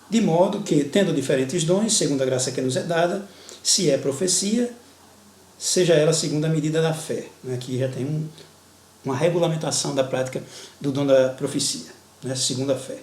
de modo que, tendo diferentes dons, segundo a graça que nos é dada, se é profecia, seja ela segundo a medida da fé. Aqui já tem uma regulamentação da prática do dom da profecia, né? Segundo a fé.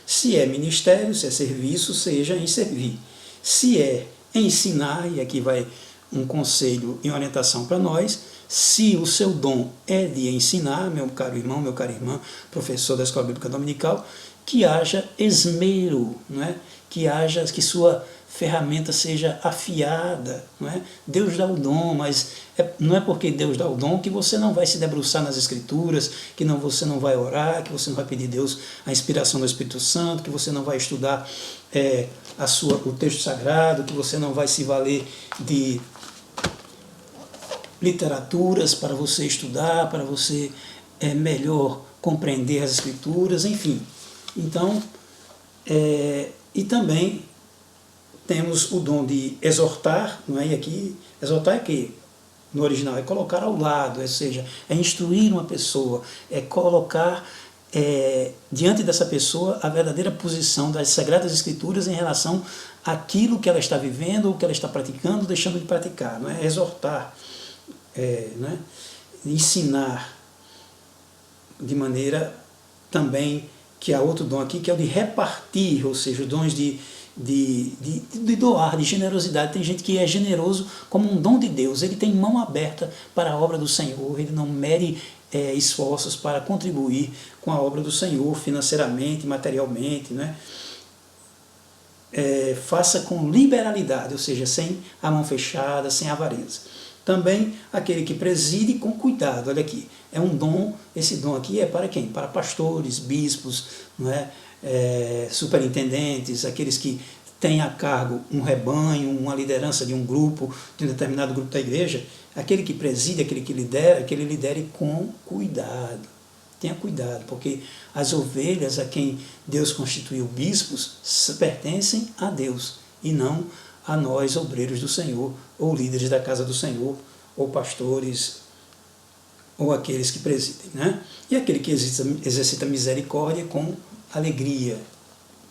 Se é ministério, se é serviço, seja em servir. Se é ensinar, e aqui vai um conselho e orientação para nós, se o seu dom é de ensinar, meu caro irmão, meu caro irmã, professor da Escola Bíblica Dominical, que haja esmero, não é? Que sua ferramenta seja afiada, não é? Deus dá o dom, mas não é porque Deus dá o dom que você não vai se debruçar nas Escrituras, que você não vai orar, que você não vai pedir a Deus a inspiração do Espírito Santo, que você não vai estudar o texto sagrado, que você não vai se valer de literaturas para você estudar, para você melhor compreender as Escrituras, enfim. Então, e também temos o dom de exortar, não é? E aqui, exortar é que no original é colocar ao lado, ou seja, é instruir uma pessoa, é colocar diante dessa pessoa a verdadeira posição das Sagradas Escrituras em relação àquilo que ela está vivendo ou que ela está praticando, deixando de praticar, não é? Exortar, não é? Ensinar de maneira também que há outro dom aqui, que é o de repartir, ou seja, os dons de doar, de generosidade. Tem gente que é generoso como um dom de Deus, ele tem mão aberta para a obra do Senhor, ele não mede esforços para contribuir com a obra do Senhor financeiramente, materialmente, né? Faça com liberalidade, ou seja, sem a mão fechada, sem avareza. Também aquele que preside com cuidado, olha aqui, é um dom, esse dom aqui é para quem? Para pastores, bispos, não é? Superintendentes, aqueles que têm a cargo um rebanho, uma liderança de um grupo, de um determinado grupo da igreja, aquele que preside, aquele que lidera, que ele lidere com cuidado. Tenha cuidado, porque as ovelhas a quem Deus constituiu bispos pertencem a Deus e não a nós, obreiros do Senhor, ou líderes da casa do Senhor, ou pastores, ou aqueles que presidem, né? E aquele que exercita misericórdia com alegria.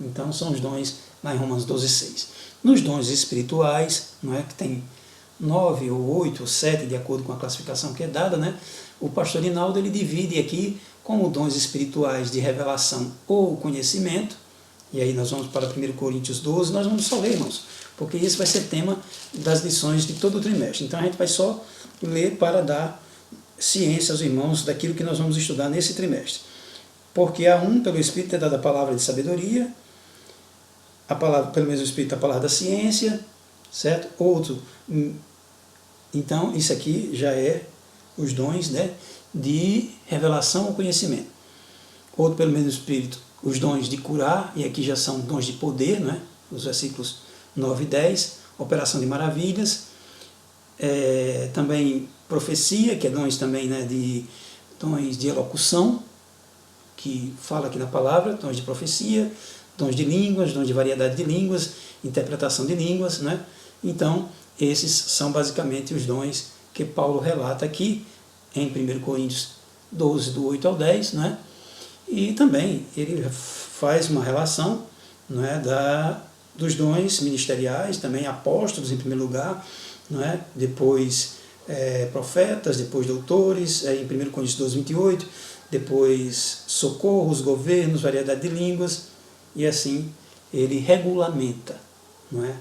Então são os dons lá em Romanos 12:6. Nos dons espirituais, não é, que tem 9 ou 8 ou 7, de acordo com a classificação que é dada, né? O pastor Rinaldo ele divide aqui como dons espirituais de revelação ou conhecimento, e aí nós vamos para 1 Coríntios 12, nós vamos só ler, irmãos, porque esse vai ser tema das lições de todo o trimestre. Então a gente vai só ler para dar ciência aos irmãos daquilo que nós vamos estudar nesse trimestre. Porque a um, pelo Espírito, é dada a palavra de sabedoria, a palavra, pelo mesmo Espírito, a palavra da ciência, certo? Outro, então isso aqui já é os dons, né, de revelação ou conhecimento. Outro, pelo mesmo Espírito, os dons de curar, e aqui já são dons de poder, né, os versículos 9 e 10, operação de maravilhas, também profecia, que é dons também, né, dons de elocução, que fala aqui na palavra, dons de profecia, dons de línguas, dons de variedade de línguas, interpretação de línguas, né? Então, esses são basicamente os dons que Paulo relata aqui em 1 Coríntios 12, do 8 ao 10, né? E também ele faz uma relação, né, dos dons ministeriais, também apóstolos em primeiro lugar, né? Depois profetas, depois doutores, em 1 Coríntios 12, 28, depois socorros, governos, variedade de línguas, e assim ele regulamenta, não é,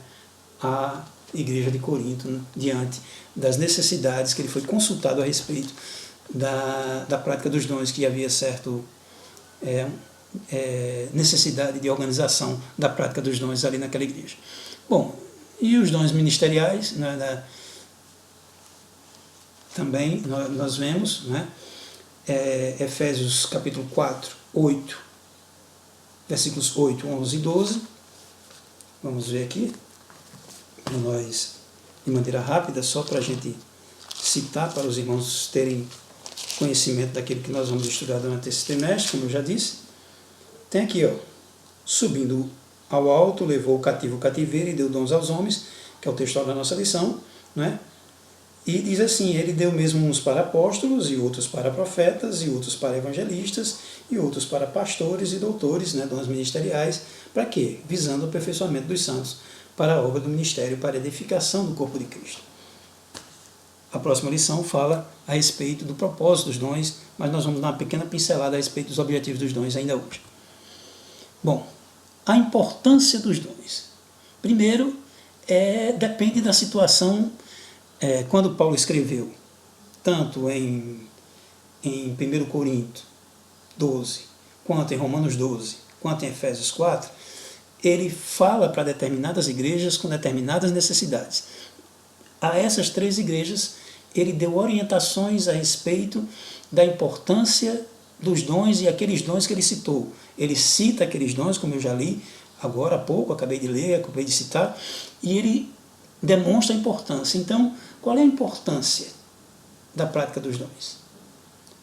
a igreja de Corinto diante das necessidades que ele foi consultado a respeito da prática dos dons, que havia certo necessidade de organização da prática dos dons ali naquela igreja. Bom, e os dons ministeriais, né, também nós vemos, né, Efésios capítulo 4, 8, versículos 8, 11 e 12. Vamos ver aqui, para nós, de maneira rápida, só para a gente citar, para os irmãos terem conhecimento daquilo que nós vamos estudar durante esse trimestre, como eu já disse. Tem aqui, ó, subindo ao alto, levou o cativo o cativeiro e deu dons aos homens, que é o texto da nossa lição, né? E diz assim, ele deu mesmo uns para apóstolos, e outros para profetas, e outros para evangelistas, e outros para pastores e doutores, né, dons ministeriais. Para quê? Visando o aperfeiçoamento dos santos, para a obra do ministério, para a edificação do corpo de Cristo. A próxima lição fala a respeito do propósito dos dons, mas nós vamos dar uma pequena pincelada a respeito dos objetivos dos dons ainda hoje. Bom, a importância dos dons. Primeiro, depende da situação. Quando Paulo escreveu, tanto em 1 Coríntios 12, quanto em Romanos 12, quanto em Efésios 4, ele fala para determinadas igrejas com determinadas necessidades. A essas 3 igrejas, ele deu orientações a respeito da importância dos dons e aqueles dons que ele citou. Ele cita aqueles dons, como eu já li agora há pouco, acabei de ler, acabei de citar, e ele demonstra a importância. Então, qual é a importância da prática dos dons?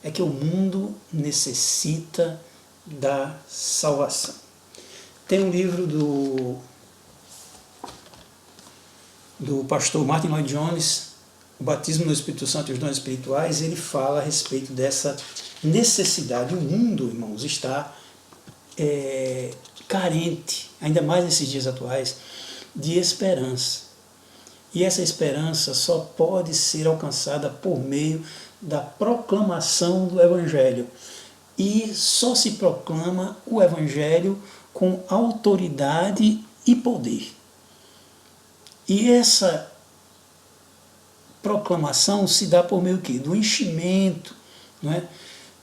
É que o mundo necessita da salvação. Tem um livro do pastor Martin Lloyd-Jones, O Batismo no Espírito Santo e os Dons Espirituais. Ele fala a respeito dessa necessidade. O mundo, irmãos, está carente, ainda mais nesses dias atuais, de esperança. E essa esperança só pode ser alcançada por meio da proclamação do Evangelho. E só se proclama o Evangelho com autoridade e poder. E essa proclamação se dá por meio do enchimento, não é?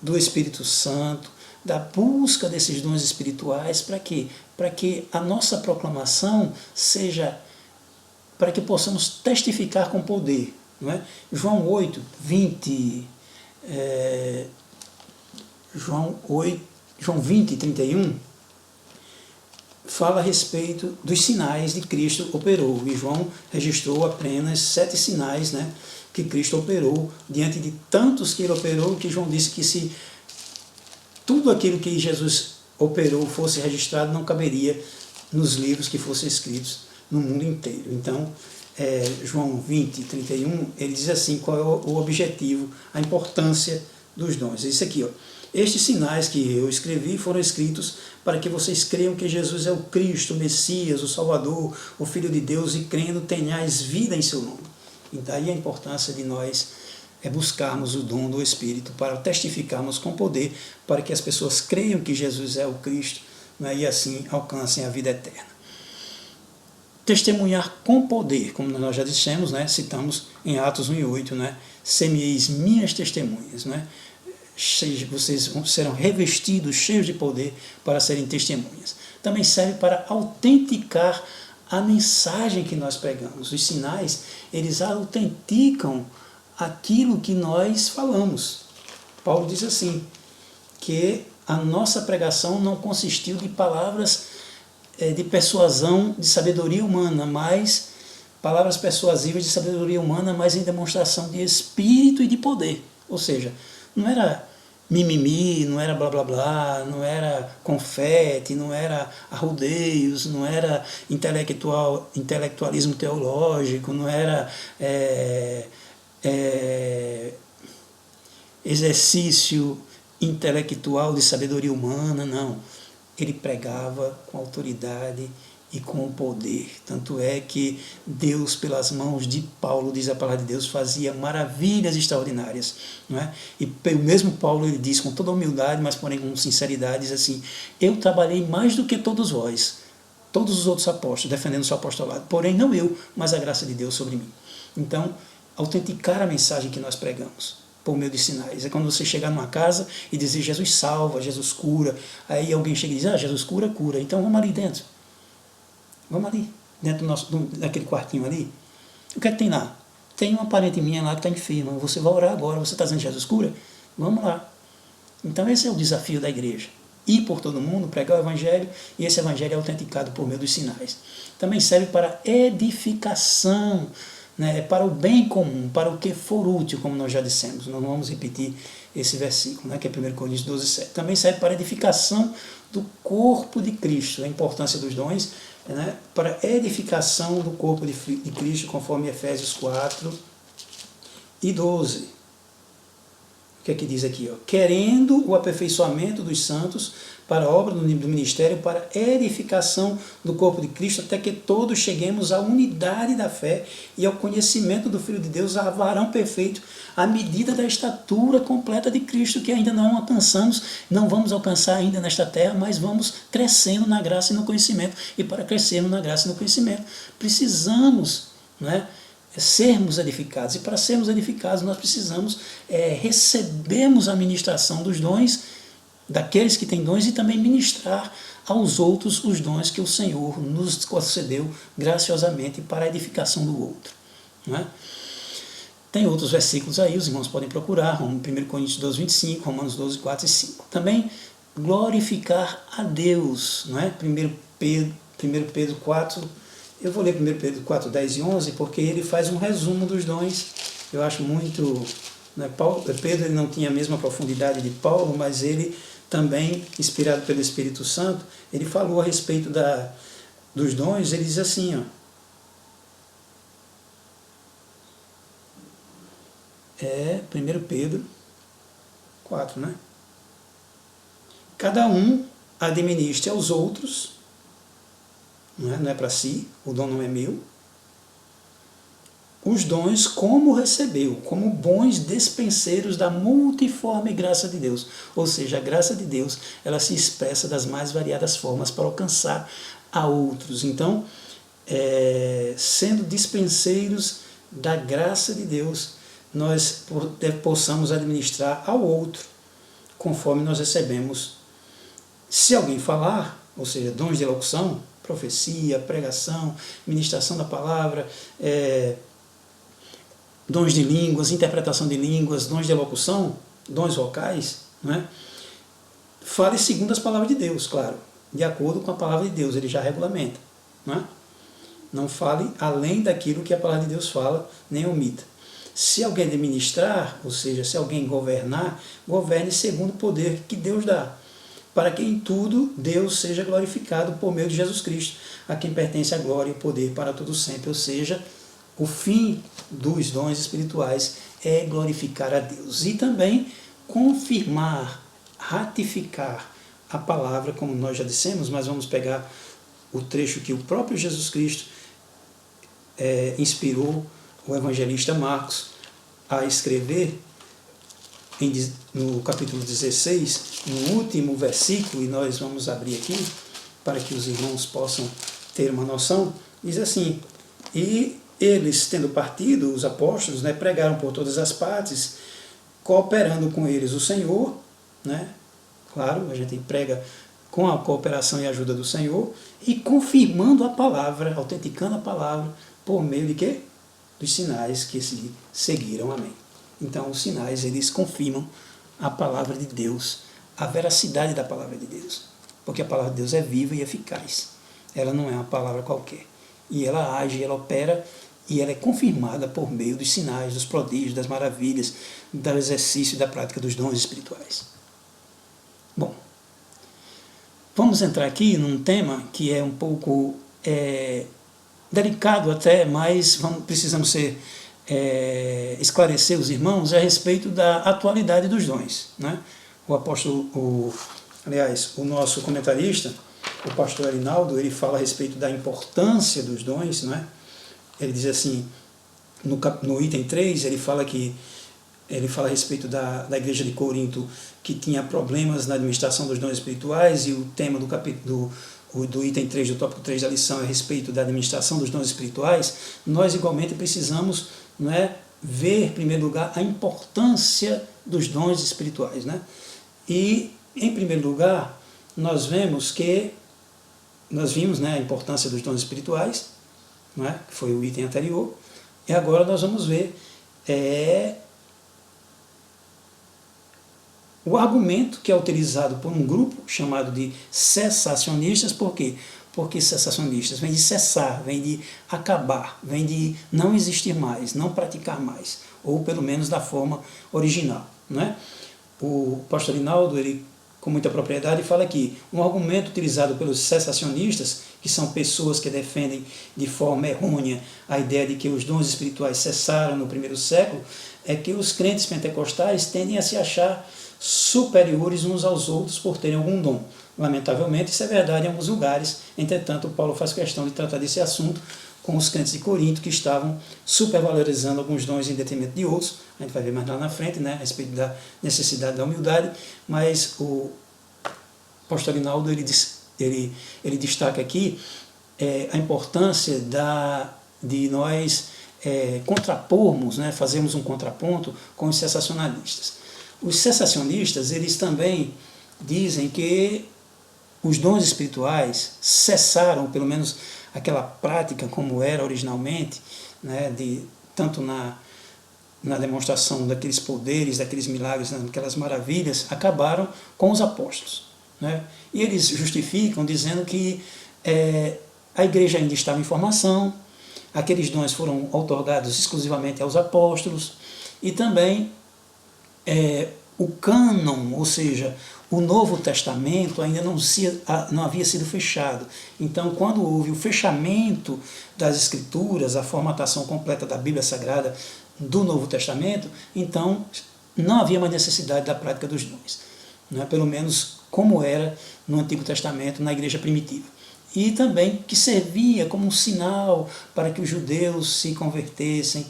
Do Espírito Santo, da busca desses dons espirituais. Para quê? Para que a nossa proclamação seja, para que possamos testificar com poder. Não é? João 8, 20, João 20, 31, fala a respeito dos sinais que Cristo operou. E João registrou apenas 7 sinais, né, que Cristo operou, diante de tantos que ele operou, que João disse que se tudo aquilo que Jesus operou fosse registrado, não caberia nos livros que fossem escritos no mundo inteiro. Então, João 20, 31, ele diz assim, qual é o objetivo, a importância dos dons. Isso aqui, ó. Estes sinais que eu escrevi foram escritos para que vocês creiam que Jesus é o Cristo, o Messias, o Salvador, o Filho de Deus, e crendo tenhais vida em seu nome. E daí a importância de nós buscarmos o dom do Espírito para testificarmos com poder, para que as pessoas creiam que Jesus é o Cristo, né, e assim alcancem a vida eterna. Testemunhar com poder, como nós já dissemos, né, citamos em Atos 1:8, né, semeis minhas testemunhas, né, vocês serão revestidos, cheios de poder para serem testemunhas. Também serve para autenticar a mensagem que nós pregamos. Os sinais, eles autenticam aquilo que nós falamos. Paulo diz assim, que a nossa pregação não consistiu de palavras de persuasão, de sabedoria humana, mas palavras persuasivas de sabedoria humana, mas em demonstração de espírito e de poder. Ou seja, não era mimimi, não era blá blá blá, não era confete, não era arrodeios, não era intelectualismo teológico, não era exercício intelectual de sabedoria humana, não. Ele pregava com autoridade e com o poder. Tanto é que Deus, pelas mãos de Paulo, diz a palavra de Deus, fazia maravilhas extraordinárias. Não é? E o mesmo Paulo, ele diz com toda humildade, mas porém com sinceridade, diz assim, eu trabalhei mais do que todos vós, todos os outros apóstolos, defendendo o seu apostolado, porém não eu, mas a graça de Deus sobre mim. Então, autenticar a mensagem que nós pregamos por meio de sinais. É quando você chegar numa casa e dizer, Jesus salva, Jesus cura, aí alguém chega e diz, Jesus cura, cura, então vamos ali dentro. Vamos ali, dentro daquele quartinho ali. O que é que tem lá? Tem uma parente minha lá que está enferma. Você vai orar agora. Você está dizendo Jesus cura? Vamos lá. Então esse é o desafio da igreja. Ir por todo mundo, pregar o Evangelho, e esse Evangelho é autenticado por meio dos sinais. Também serve para edificação, né, para o bem comum, para o que for útil, como nós já dissemos. Não vamos repetir esse versículo, né, que é 1 Coríntios 12:7. Também serve para edificação do corpo de Cristo, a importância dos dons, né, para edificação do corpo de Cristo, conforme Efésios 4:12. O que é que diz aqui? Ó? Querendo o aperfeiçoamento dos santos para a obra do ministério, para edificação do corpo de Cristo, até que todos cheguemos à unidade da fé e ao conhecimento do Filho de Deus, a varão perfeito, à medida da estatura completa de Cristo, que ainda não alcançamos, não vamos alcançar ainda nesta terra, mas vamos crescendo na graça e no conhecimento. E para crescermos na graça e no conhecimento, precisamos, não é, sermos edificados. E para sermos edificados, nós precisamos recebermos a ministração dos dons daqueles que têm dons e também ministrar aos outros os dons que o Senhor nos concedeu graciosamente para a edificação do outro. Não é? Tem outros versículos aí, os irmãos podem procurar, 1 Coríntios 12, 25, Romanos 12, 4 e 5. Também glorificar a Deus, não é? 1 Pedro 4, eu vou ler 1 Pedro 4, 10 e 11, porque ele faz um resumo dos dons. Eu acho muito... Né, Pedro ele não tinha a mesma profundidade de Paulo, mas ele também, inspirado pelo Espírito Santo, ele falou a respeito dos dons, ele diz assim, ó, 1 Pedro 4, né? Cada um administre aos outros, não é para si, o dom não é meu, os dons como recebeu, como bons despenseiros da multiforme graça de Deus. Ou seja, a graça de Deus, ela se expressa das mais variadas formas para alcançar a outros. Então, sendo dispenseiros da graça de Deus, nós possamos administrar ao outro, conforme nós recebemos. Se alguém falar, ou seja, dons de elocução, profecia, pregação, ministração da palavra, dons de línguas, interpretação de línguas, dons de elocução, dons vocais, não é? Fale segundo as palavras de Deus, claro, de acordo com a palavra de Deus, ele já regulamenta, não é? Não fale além daquilo que a palavra de Deus fala, nem omita. Se alguém administrar, ou seja, se alguém governar, governe segundo o poder que Deus dá, para que em tudo Deus seja glorificado por meio de Jesus Cristo, a quem pertence a glória e o poder para todo sempre. Ou seja, o fim dos dons espirituais é glorificar a Deus e também confirmar, ratificar a palavra, como nós já dissemos, mas vamos pegar o trecho que o próprio Jesus Cristo inspirou o evangelista Marcos a escrever no capítulo 16, no último versículo, e nós vamos abrir aqui para que os irmãos possam ter uma noção, diz assim: e eles, tendo partido, os apóstolos, né, pregaram por todas as partes, cooperando com eles o Senhor, né, claro, a gente prega com a cooperação e ajuda do Senhor, e confirmando a palavra, autenticando a palavra, por meio de quê? Dos sinais que se seguiram. Amém. Então, os sinais, eles confirmam a palavra de Deus, a veracidade da palavra de Deus, porque a palavra de Deus é viva e eficaz. Ela não é uma palavra qualquer. E ela age, ela opera, e ela é confirmada por meio dos sinais, dos prodígios, das maravilhas, do exercício e da prática dos dons espirituais. Bom, vamos entrar aqui num tema que é um pouco delicado até, mas precisamos esclarecer os irmãos a respeito da atualidade dos dons, né? O apóstolo, o nosso comentarista, o pastor Arinaldo, ele fala a respeito da importância dos dons, não é? Ele diz assim, no item 3, ele fala a respeito da igreja de Corinto, que tinha problemas na administração dos dons espirituais, e o tema do item 3, do tópico 3 da lição, é a respeito da administração dos dons espirituais. Nós igualmente precisamos, não é, ver, em primeiro lugar, a importância dos dons espirituais, né? E, em primeiro lugar, nós vimos, né, a importância dos dons espirituais, não é? Que foi o item anterior, e agora nós vamos ver o argumento que é utilizado por um grupo chamado de cessacionistas. Por quê? Porque cessacionistas vem de cessar, vem de acabar, vem de não existir mais, não praticar mais, ou pelo menos da forma original, não é? O pastor Rinaldo, ele, com muita propriedade, fala que um argumento utilizado pelos cessacionistas, que são pessoas que defendem de forma errônea a ideia de que os dons espirituais cessaram no primeiro século, é que os crentes pentecostais tendem a se achar superiores uns aos outros por terem algum dom. Lamentavelmente, isso é verdade em alguns lugares. Entretanto, Paulo faz questão de tratar desse assunto com os crentes de Corinto, que estavam supervalorizando alguns dons em detrimento de outros. A gente vai ver mais lá na frente, né, a respeito da necessidade da humildade, mas o pastor Rinaldo, ele destaca aqui a importância de nós contrapormos, né, fazermos um contraponto com os cessacionalistas. Os cessacionistas, eles também dizem que os dons espirituais cessaram, pelo menos aquela prática como era originalmente, né, tanto na demonstração daqueles poderes, daqueles milagres, daquelas maravilhas, acabaram com os apóstolos. Né? E eles justificam dizendo que a igreja ainda estava em formação, aqueles dons foram outorgados exclusivamente aos apóstolos, e também o cânon, ou seja, o Novo Testamento ainda não havia sido fechado. Então, quando houve o fechamento das Escrituras, a formatação completa da Bíblia Sagrada do Novo Testamento, então não havia mais necessidade da prática dos dons, né? Pelo menos como era no Antigo Testamento, na igreja primitiva. E também que servia como um sinal para que os judeus se convertessem.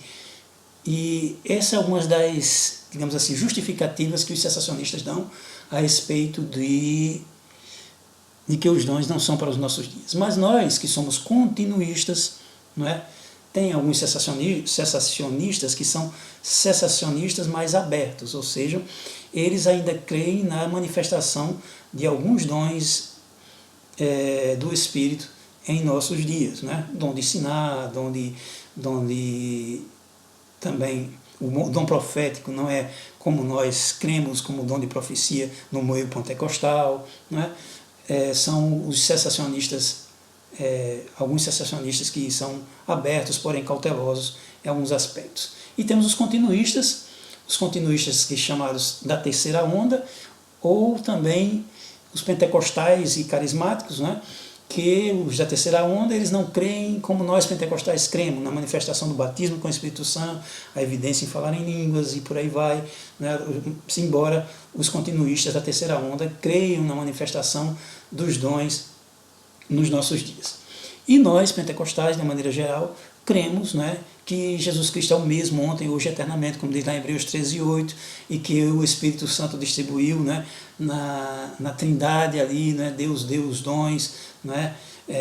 E essas são algumas das, digamos assim, justificativas que os cessacionistas dão a respeito de que os dons não são para os nossos dias. Mas nós, que somos continuistas, não é? Tem alguns cessacionistas que são cessacionistas mais abertos, ou seja, eles ainda creem na manifestação de alguns dons do Espírito em nossos dias, né? Dom de ensinar, dom de também o dom profético não é como nós cremos, como o dom de profecia no meio pentecostal, não é? São os cessacionistas, alguns cessacionistas que são abertos, porém cautelosos em alguns aspectos. E temos os continuistas que chamados da terceira onda, ou também os pentecostais e carismáticos, né? Que os da terceira onda, eles não creem como nós pentecostais cremos, na manifestação do batismo com o Espírito Santo, a evidência em falar em línguas e por aí vai, né? Embora os continuistas da terceira onda creiam na manifestação dos dons nos nossos dias. E nós, pentecostais, de maneira geral, cremos, né, que Jesus Cristo é o mesmo ontem, hoje, eternamente, como diz lá em Hebreus 13:8, e que o Espírito Santo distribuiu, né, na Trindade ali, né, Deus deu os dons, né,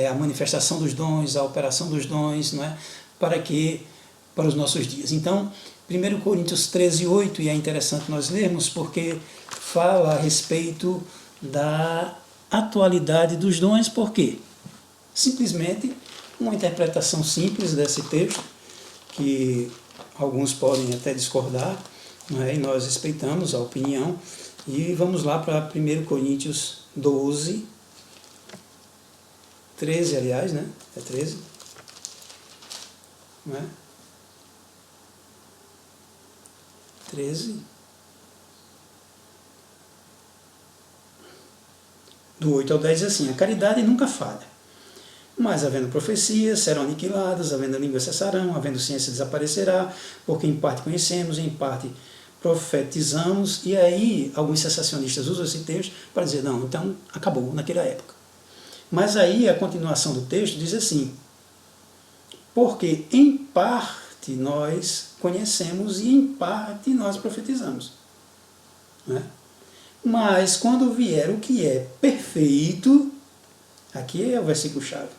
a manifestação dos dons, a operação dos dons, né, para os nossos dias. Então, 1 Coríntios 13:8, e é interessante nós lermos, porque fala a respeito da atualidade dos dons. Por quê? Simplesmente uma interpretação simples desse texto, que alguns podem até discordar, né, e nós respeitamos a opinião. E vamos lá para 1 Coríntios 12, 13, aliás, né? É 13. Não é? 13. Do 8 ao 10 diz assim: a caridade nunca falha. Mas, havendo profecias, serão aniquiladas, havendo línguas cessarão, havendo ciência desaparecerá, porque em parte conhecemos, em parte profetizamos. E aí, alguns cessacionistas usam esse texto para dizer, não, então acabou naquela época. Mas aí, a continuação do texto diz assim: porque em parte nós conhecemos e em parte nós profetizamos. Né? Mas, quando vier o que é perfeito, aqui é o versículo-chave,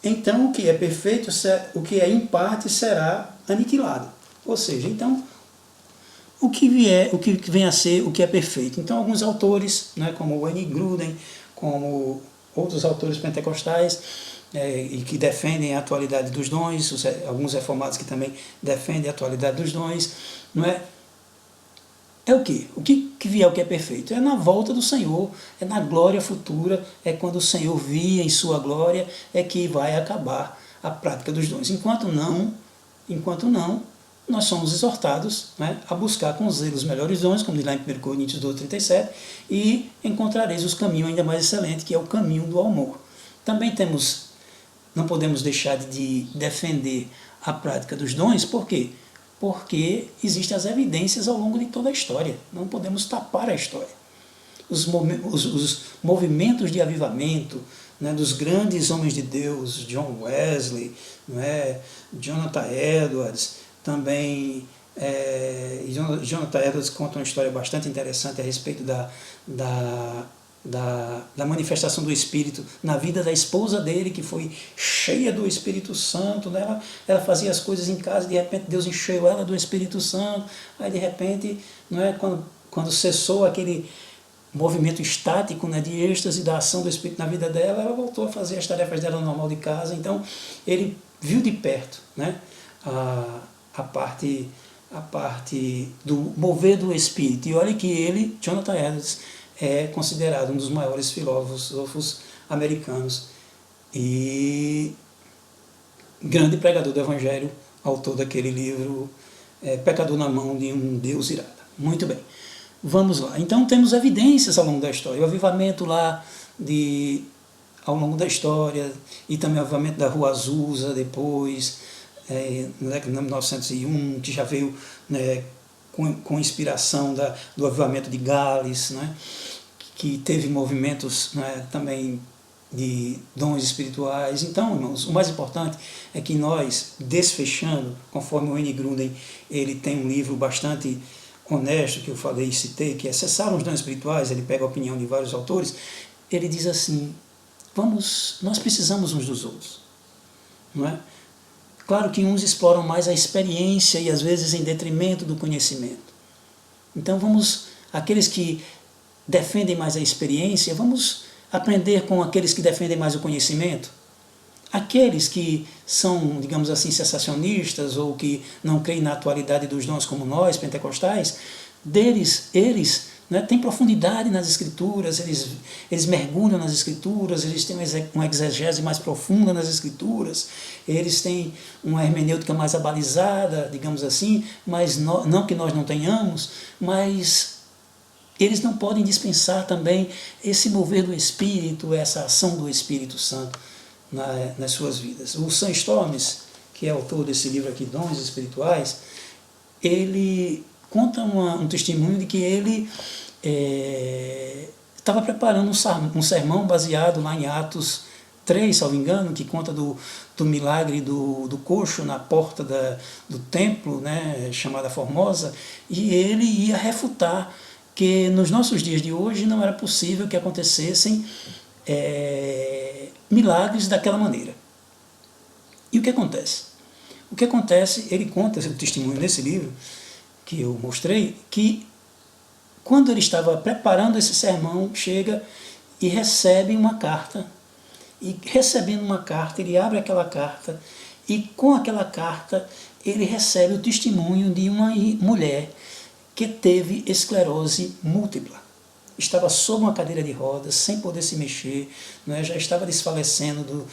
então o que é perfeito, o que é em parte será aniquilado. Ou seja, então, o que vem a ser o que é perfeito. Então, alguns autores, né, como Wayne Grudem, como outros autores pentecostais, e que defendem a atualidade dos dons, alguns reformados que também defendem a atualidade dos dons, não é? É o quê? O que vier o que é perfeito? É na volta do Senhor, é na glória futura, é quando o Senhor vir em sua glória, é que vai acabar a prática dos dons. Enquanto não, nós somos exortados, né, a buscar com zelo os melhores dons, como diz lá em 1 Coríntios 12:37, e encontrareis os caminhos ainda mais excelentes, que é o caminho do amor. Também não podemos deixar de defender a prática dos dons. Por quê? Porque existem as evidências ao longo de toda a história. Não podemos tapar a história. Os movimentos de avivamento, né, dos grandes homens de Deus, John Wesley, né, Jonathan Edwards, também Jonathan Edwards conta uma história bastante interessante a respeito da manifestação do Espírito na vida da esposa dele, que foi cheia do Espírito Santo, né? Ela fazia as coisas em casa, de repente Deus encheu ela do Espírito Santo, aí de repente, não é, quando cessou movimento estático, né, de êxtase da ação do Espírito na vida dela, ela voltou a fazer as tarefas dela normal de casa. Então ele viu de perto, né, a parte do mover do Espírito. E olha que ele, Jonathan Edwards, é considerado um dos maiores filósofos americanos e grande pregador do Evangelho, autor daquele livro Pecador na Mão de um Deus Irado. Muito bem, vamos lá. Então temos evidências ao longo da história, o avivamento lá ao longo da história, e também o avivamento da Rua Azusa depois, na década de 1901, que já veio, né, com inspiração do avivamento de Gales, né, que teve movimentos, né, também de dons espirituais. Então, irmãos, o mais importante é que nós, desfechando, conforme o N. Gruden, ele tem um livro bastante honesto, que eu falei e citei, que é Cessaram os Dons Espirituais, ele pega a opinião de vários autores, ele diz assim, nós precisamos uns dos outros, não é? Claro que uns exploram mais a experiência e às vezes em detrimento do conhecimento. Então aqueles que defendem mais a experiência, vamos aprender com aqueles que defendem mais o conhecimento. Aqueles que são, digamos assim, sensacionistas ou que não creem na atualidade dos dons como nós, pentecostais, eles, né, têm profundidade nas Escrituras, eles mergulham nas Escrituras, eles têm uma exegese mais profunda nas Escrituras, eles têm uma hermenêutica mais abalizada, digamos assim, mas não que nós não tenhamos, mas eles não podem dispensar também esse mover do Espírito, essa ação do Espírito Santo nas suas vidas. O Sam Storms, que é autor desse livro aqui, Dons Espirituais, ele conta um testemunho de que ele estava preparando um sermão baseado lá em Atos 3, salvo engano, que conta do milagre do coxo na porta do templo, né, chamada Formosa, e ele ia refutar que nos nossos dias de hoje não era possível que acontecessem milagres daquela maneira. E o que acontece? O que acontece, ele conta o testemunho nesse livro, que eu mostrei, que quando ele estava preparando esse sermão, chega e recebe uma carta, e recebendo uma carta, ele abre aquela carta, e com aquela carta ele recebe o testemunho de uma mulher que teve esclerose múltipla. Estava sob uma cadeira de rodas, sem poder se mexer, né, já estava desfalecendo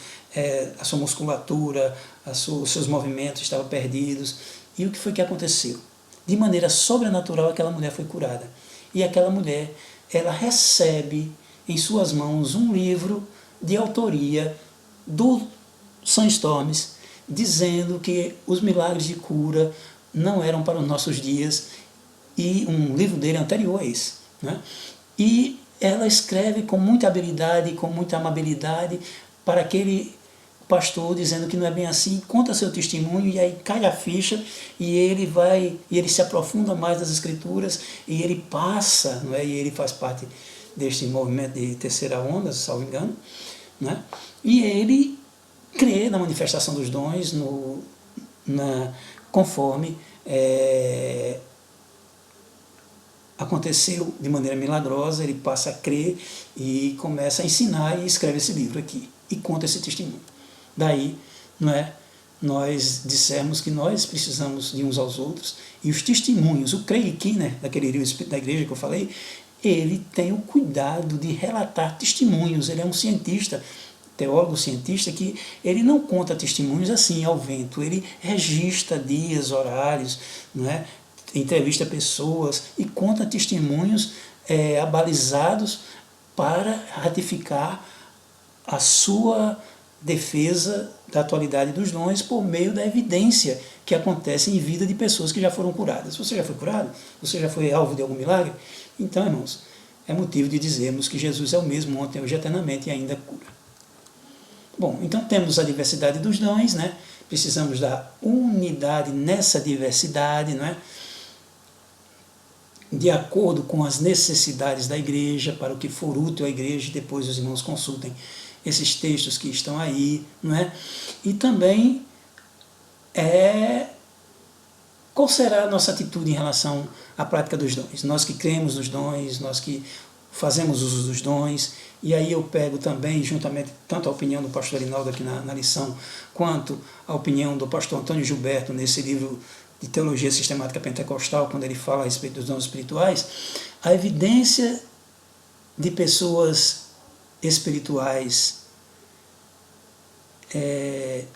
a sua musculatura, os seus movimentos estavam perdidos. E o que foi que aconteceu? De maneira sobrenatural, aquela mulher foi curada. E aquela mulher, ela recebe em suas mãos um livro de autoria do Sam Storms, dizendo que os milagres de cura não eram para os nossos dias, e um livro dele anterior a esse, né? E ela escreve com muita habilidade, com muita amabilidade para aquele pastor, dizendo que não é bem assim, conta seu testemunho, e aí cai a ficha, e ele se aprofunda mais nas Escrituras, e ele passa, não é? E ele faz parte deste movimento de terceira onda, salvo engano, né? E ele crê na manifestação dos dons conforme aconteceu de maneira milagrosa. Ele passa a crer e começa a ensinar, e escreve esse livro aqui e conta esse testemunho. Daí, não é, nós dissemos que nós precisamos de uns aos outros, e os testemunhos, o Craig Keener, daquele livro Espírito da Igreja que eu falei, ele tem o cuidado de relatar testemunhos. Ele é um cientista, teólogo cientista, que ele não conta testemunhos assim ao vento, ele registra dias, horários, não é? Entrevista pessoas e conta testemunhos abalizados para ratificar a sua defesa da atualidade dos dons por meio da evidência que acontece em vida de pessoas que já foram curadas. Você já foi curado? Você já foi alvo de algum milagre? Então, irmãos, é motivo de dizermos que Jesus é o mesmo ontem, hoje, eternamente, e ainda cura. Bom, então temos a diversidade dos dons, né? Precisamos da unidade nessa diversidade, não é? De acordo com as necessidades da igreja, para o que for útil à igreja. Depois os irmãos consultem esses textos que estão aí, não é? E também qual será a nossa atitude em relação à prática dos dons? Nós que cremos nos dons, nós que fazemos uso dos dons. E aí eu pego também, juntamente, tanto a opinião do pastor Rinaldo aqui na lição, quanto a opinião do pastor Antônio Gilberto nesse livro de Teologia Sistemática Pentecostal, quando ele fala a respeito dos dons espirituais, a evidência de pessoas espirituais,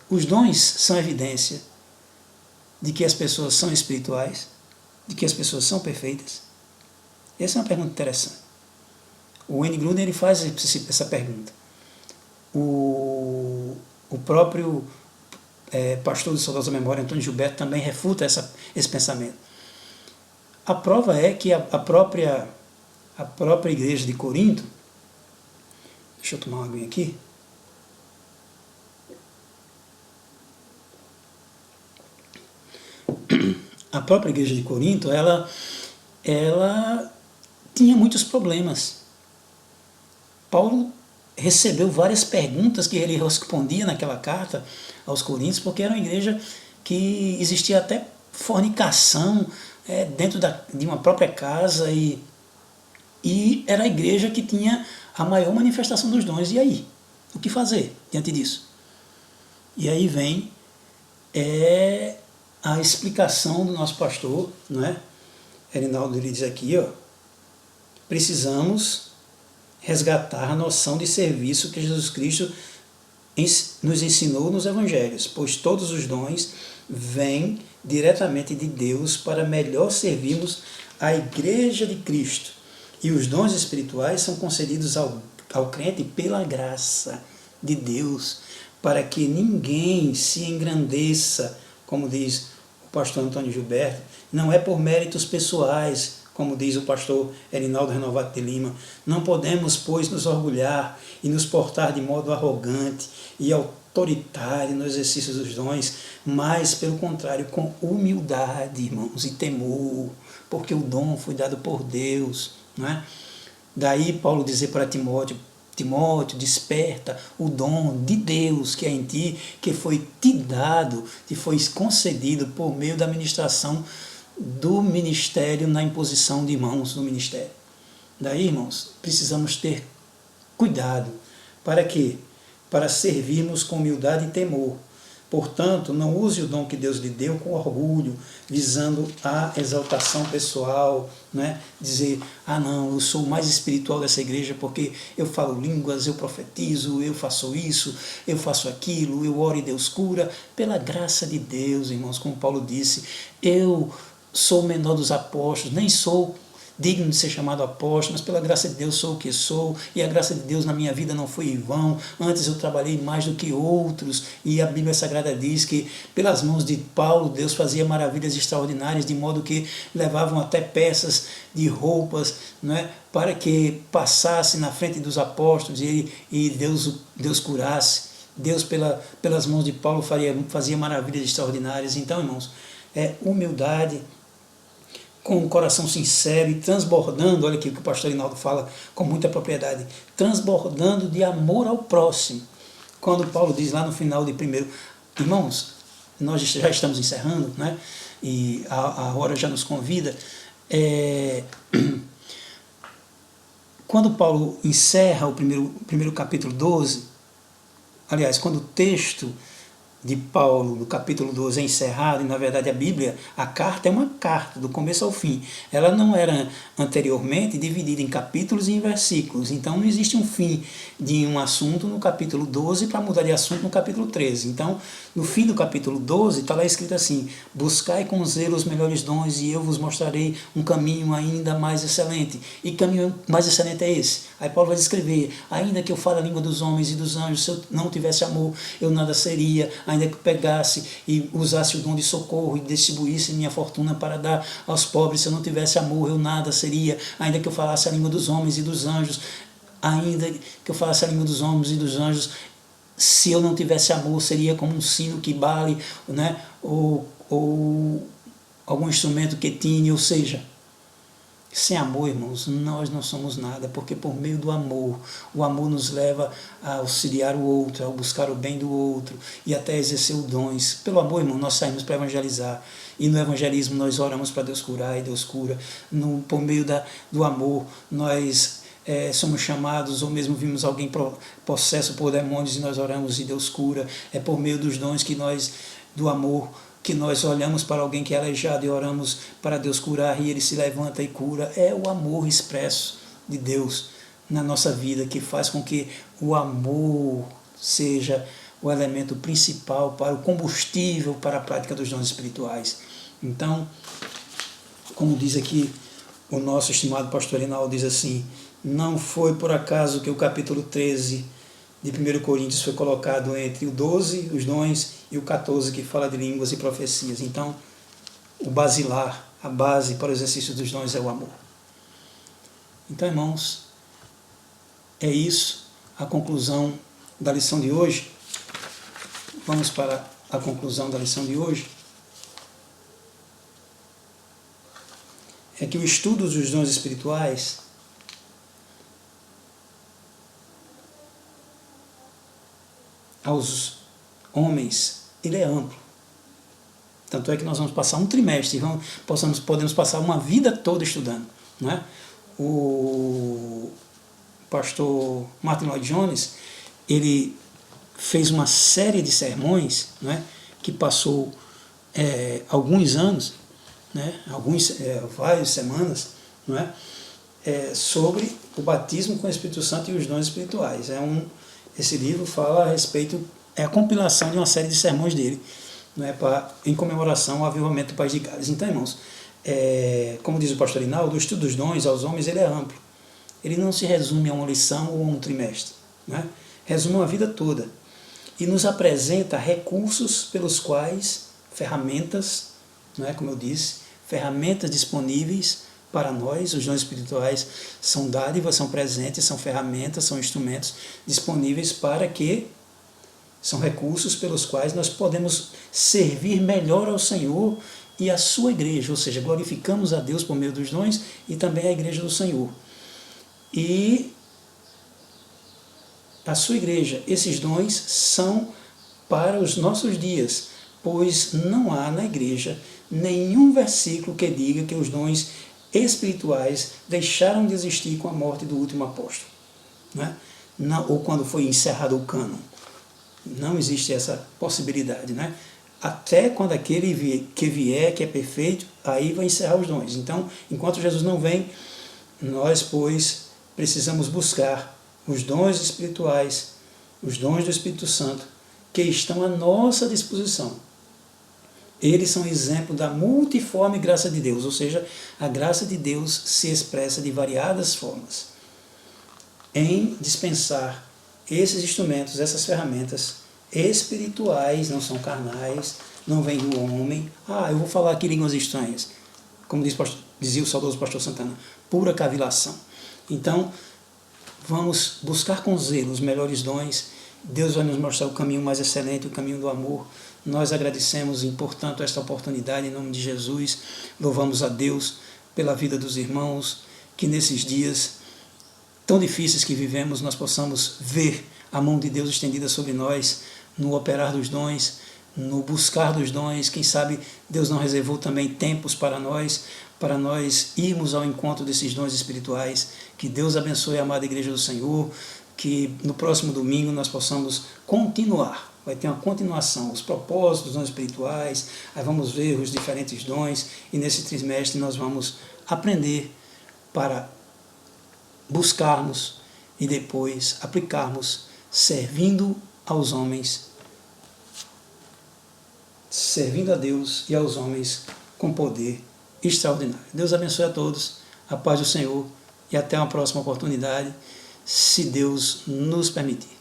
os dons são evidência de que as pessoas são espirituais, de que as pessoas são perfeitas? Essa é uma pergunta interessante. O Wayne Grudem ele faz essa pergunta. O próprio pastor de saudosa memória, Antônio Gilberto, também refuta esse pensamento. A prova é que a própria igreja de Corinto, deixa eu tomar uma aguinha aqui, a própria igreja de Corinto, ela tinha muitos problemas. Paulo recebeu várias perguntas que ele respondia naquela carta aos Coríntios, porque era uma igreja que existia até fornicação dentro de uma própria casa, e era a igreja que tinha a maior manifestação dos dons. E aí? O que fazer diante disso? E aí vem a explicação do nosso pastor, não é? Rinaldo, ele diz aqui, precisamos resgatar a noção de serviço que Jesus Cristo nos ensinou nos evangelhos, pois todos os dons vêm diretamente de Deus para melhor servirmos a igreja de Cristo. E os dons espirituais são concedidos ao crente pela graça de Deus, para que ninguém se engrandeça, como diz o pastor Antônio Gilberto, não é por méritos pessoais, como diz o pastor Erinaldo Renovato de Lima. Não podemos, pois, nos orgulhar e nos portar de modo arrogante e autoritário no exercício dos dons, mas, pelo contrário, com humildade, irmãos, e temor, porque o dom foi dado por Deus, não é? Daí Paulo dizer para Timóteo, desperta o dom de Deus que é em ti, que foi te dado, te foi concedido por meio da ministração do ministério, na imposição de mãos do ministério. Daí, irmãos, precisamos ter cuidado. Para quê? Para servirmos com humildade e temor. Portanto, não use o dom que Deus lhe deu com orgulho, visando a exaltação pessoal, né? Dizer, não, eu sou o mais espiritual dessa igreja porque eu falo línguas, eu profetizo, eu faço isso, eu faço aquilo, eu oro e Deus cura. Pela graça de Deus, irmãos, como Paulo disse, eu sou o menor dos apóstolos, nem sou digno de ser chamado apóstolo, mas pela graça de Deus sou o que sou, e a graça de Deus na minha vida não foi em vão. Antes eu trabalhei mais do que outros, e a Bíblia Sagrada diz que pelas mãos de Paulo Deus fazia maravilhas extraordinárias, de modo que levavam até peças de roupas, né, para que passasse na frente dos apóstolos e Deus curasse. Deus pelas mãos de Paulo fazia maravilhas extraordinárias. Então, irmãos, humildade, com um coração sincero e transbordando, olha aqui o que o pastor Rinaldo fala com muita propriedade, transbordando de amor ao próximo. Quando Paulo diz lá no final de 1, irmãos, nós já estamos encerrando, né? E a hora já nos convida. Quando Paulo encerra o primeiro capítulo 12, aliás, quando o texto de Paulo, no capítulo 12, é encerrado, e na verdade a Bíblia, a carta é uma carta, do começo ao fim. Ela não era anteriormente dividida em capítulos e em versículos, então não existe um fim de um assunto no capítulo 12 para mudar de assunto no capítulo 13. Então, no fim do capítulo 12, está lá escrito assim, buscai com zelo os melhores dons e eu vos mostrarei um caminho ainda mais excelente. E caminho mais excelente é esse. Aí Paulo vai descrever, ainda que eu fale a língua dos homens e dos anjos, se eu não tivesse amor, eu nada seria, ainda que eu pegasse e usasse o dom de socorro e distribuísse minha fortuna para dar aos pobres, se eu não tivesse amor, eu nada seria, ainda que eu falasse a língua dos homens e dos anjos, ainda que eu falasse a língua dos homens e dos anjos, se eu não tivesse amor, seria como um sino que bale, né? ou algum instrumento que tine, ou seja, sem amor, irmãos, nós não somos nada, porque por meio do amor, o amor nos leva a auxiliar o outro, a buscar o bem do outro e até exercer os dons. Pelo amor, irmão, nós saímos para evangelizar, e no evangelismo nós oramos para Deus curar e Deus cura. Por meio do amor, nós somos chamados, ou mesmo vimos alguém possesso por demônios e nós oramos e Deus cura. É por meio dos dons que nós, do amor, que nós olhamos para alguém que é aleijado e oramos para Deus curar e ele se levanta e cura. É o amor expresso de Deus na nossa vida que faz com que o amor seja o elemento principal para o combustível para a prática dos dons espirituais. Então, como diz aqui o nosso estimado pastor Rinaldo, diz assim: não foi por acaso que o capítulo 13 de 1 Coríntios foi colocado entre o 12, os dons, e o 14, que fala de línguas e profecias. Então, o basilar, a base para o exercício dos dons é o amor. Então, irmãos, é isso a conclusão da lição de hoje. Vamos para a conclusão da lição de hoje. É que o estudo dos dons espirituais aos homens, ele é amplo. Tanto é que nós vamos passar um trimestre, podemos passar uma vida toda estudando. Não é? O pastor Martin Lloyd Jones, ele fez uma série de sermões, não é? Que passou alguns anos, né? Várias semanas, não é? Sobre o batismo com o Espírito Santo e os dons espirituais. Esse livro fala a respeito, é a compilação de uma série de sermões dele, né, em comemoração ao avivamento do País de Gales. Então, irmãos, como diz o pastor Rinaldo, o estudo dos dons aos homens ele é amplo. Ele não se resume a uma lição ou a um trimestre. Né? Resume uma vida toda. E nos apresenta recursos pelos quais, ferramentas, não é, como eu disse, ferramentas disponíveis para nós. Os dons espirituais são dádivas, são presentes, são ferramentas, são instrumentos disponíveis para que são recursos pelos quais nós podemos servir melhor ao Senhor e à sua igreja, ou seja, glorificamos a Deus por meio dos dons e também a igreja do Senhor. E a sua igreja, esses dons são para os nossos dias, pois não há na igreja nenhum versículo que diga que os dons espirituais deixaram de existir com a morte do último apóstolo, né? Não, ou quando foi encerrado o cânon. Não existe essa possibilidade, né? Até quando aquele que vier, que é perfeito, aí vai encerrar os dons. Então, enquanto Jesus não vem, nós, pois, precisamos buscar os dons espirituais, os dons do Espírito Santo, que estão à nossa disposição. Eles são exemplo da multiforme graça de Deus, ou seja, a graça de Deus se expressa de variadas formas em dispensar esses instrumentos, essas ferramentas espirituais, não são carnais, não vêm do homem. Eu vou falar aqui línguas estranhas, como dizia o saudoso pastor Santana, pura cavilação. Então, vamos buscar com zelo os melhores dons. Deus vai nos mostrar o caminho mais excelente, o caminho do amor. Nós agradecemos, portanto, esta oportunidade em nome de Jesus. Louvamos a Deus pela vida dos irmãos, que nesses dias tão difíceis que vivemos, nós possamos ver a mão de Deus estendida sobre nós, no operar dos dons, no buscar dos dons. Quem sabe Deus não reservou também tempos para nós irmos ao encontro desses dons espirituais. Que Deus abençoe a amada Igreja do Senhor, que no próximo domingo nós possamos continuar. Vai ter uma continuação, os propósitos dos dons espirituais, aí vamos ver os diferentes dons, e nesse trimestre nós vamos aprender para buscarmos e depois aplicarmos, servindo aos homens, servindo a Deus e aos homens com poder extraordinário. Deus abençoe a todos, a paz do Senhor, e até uma próxima oportunidade, se Deus nos permitir.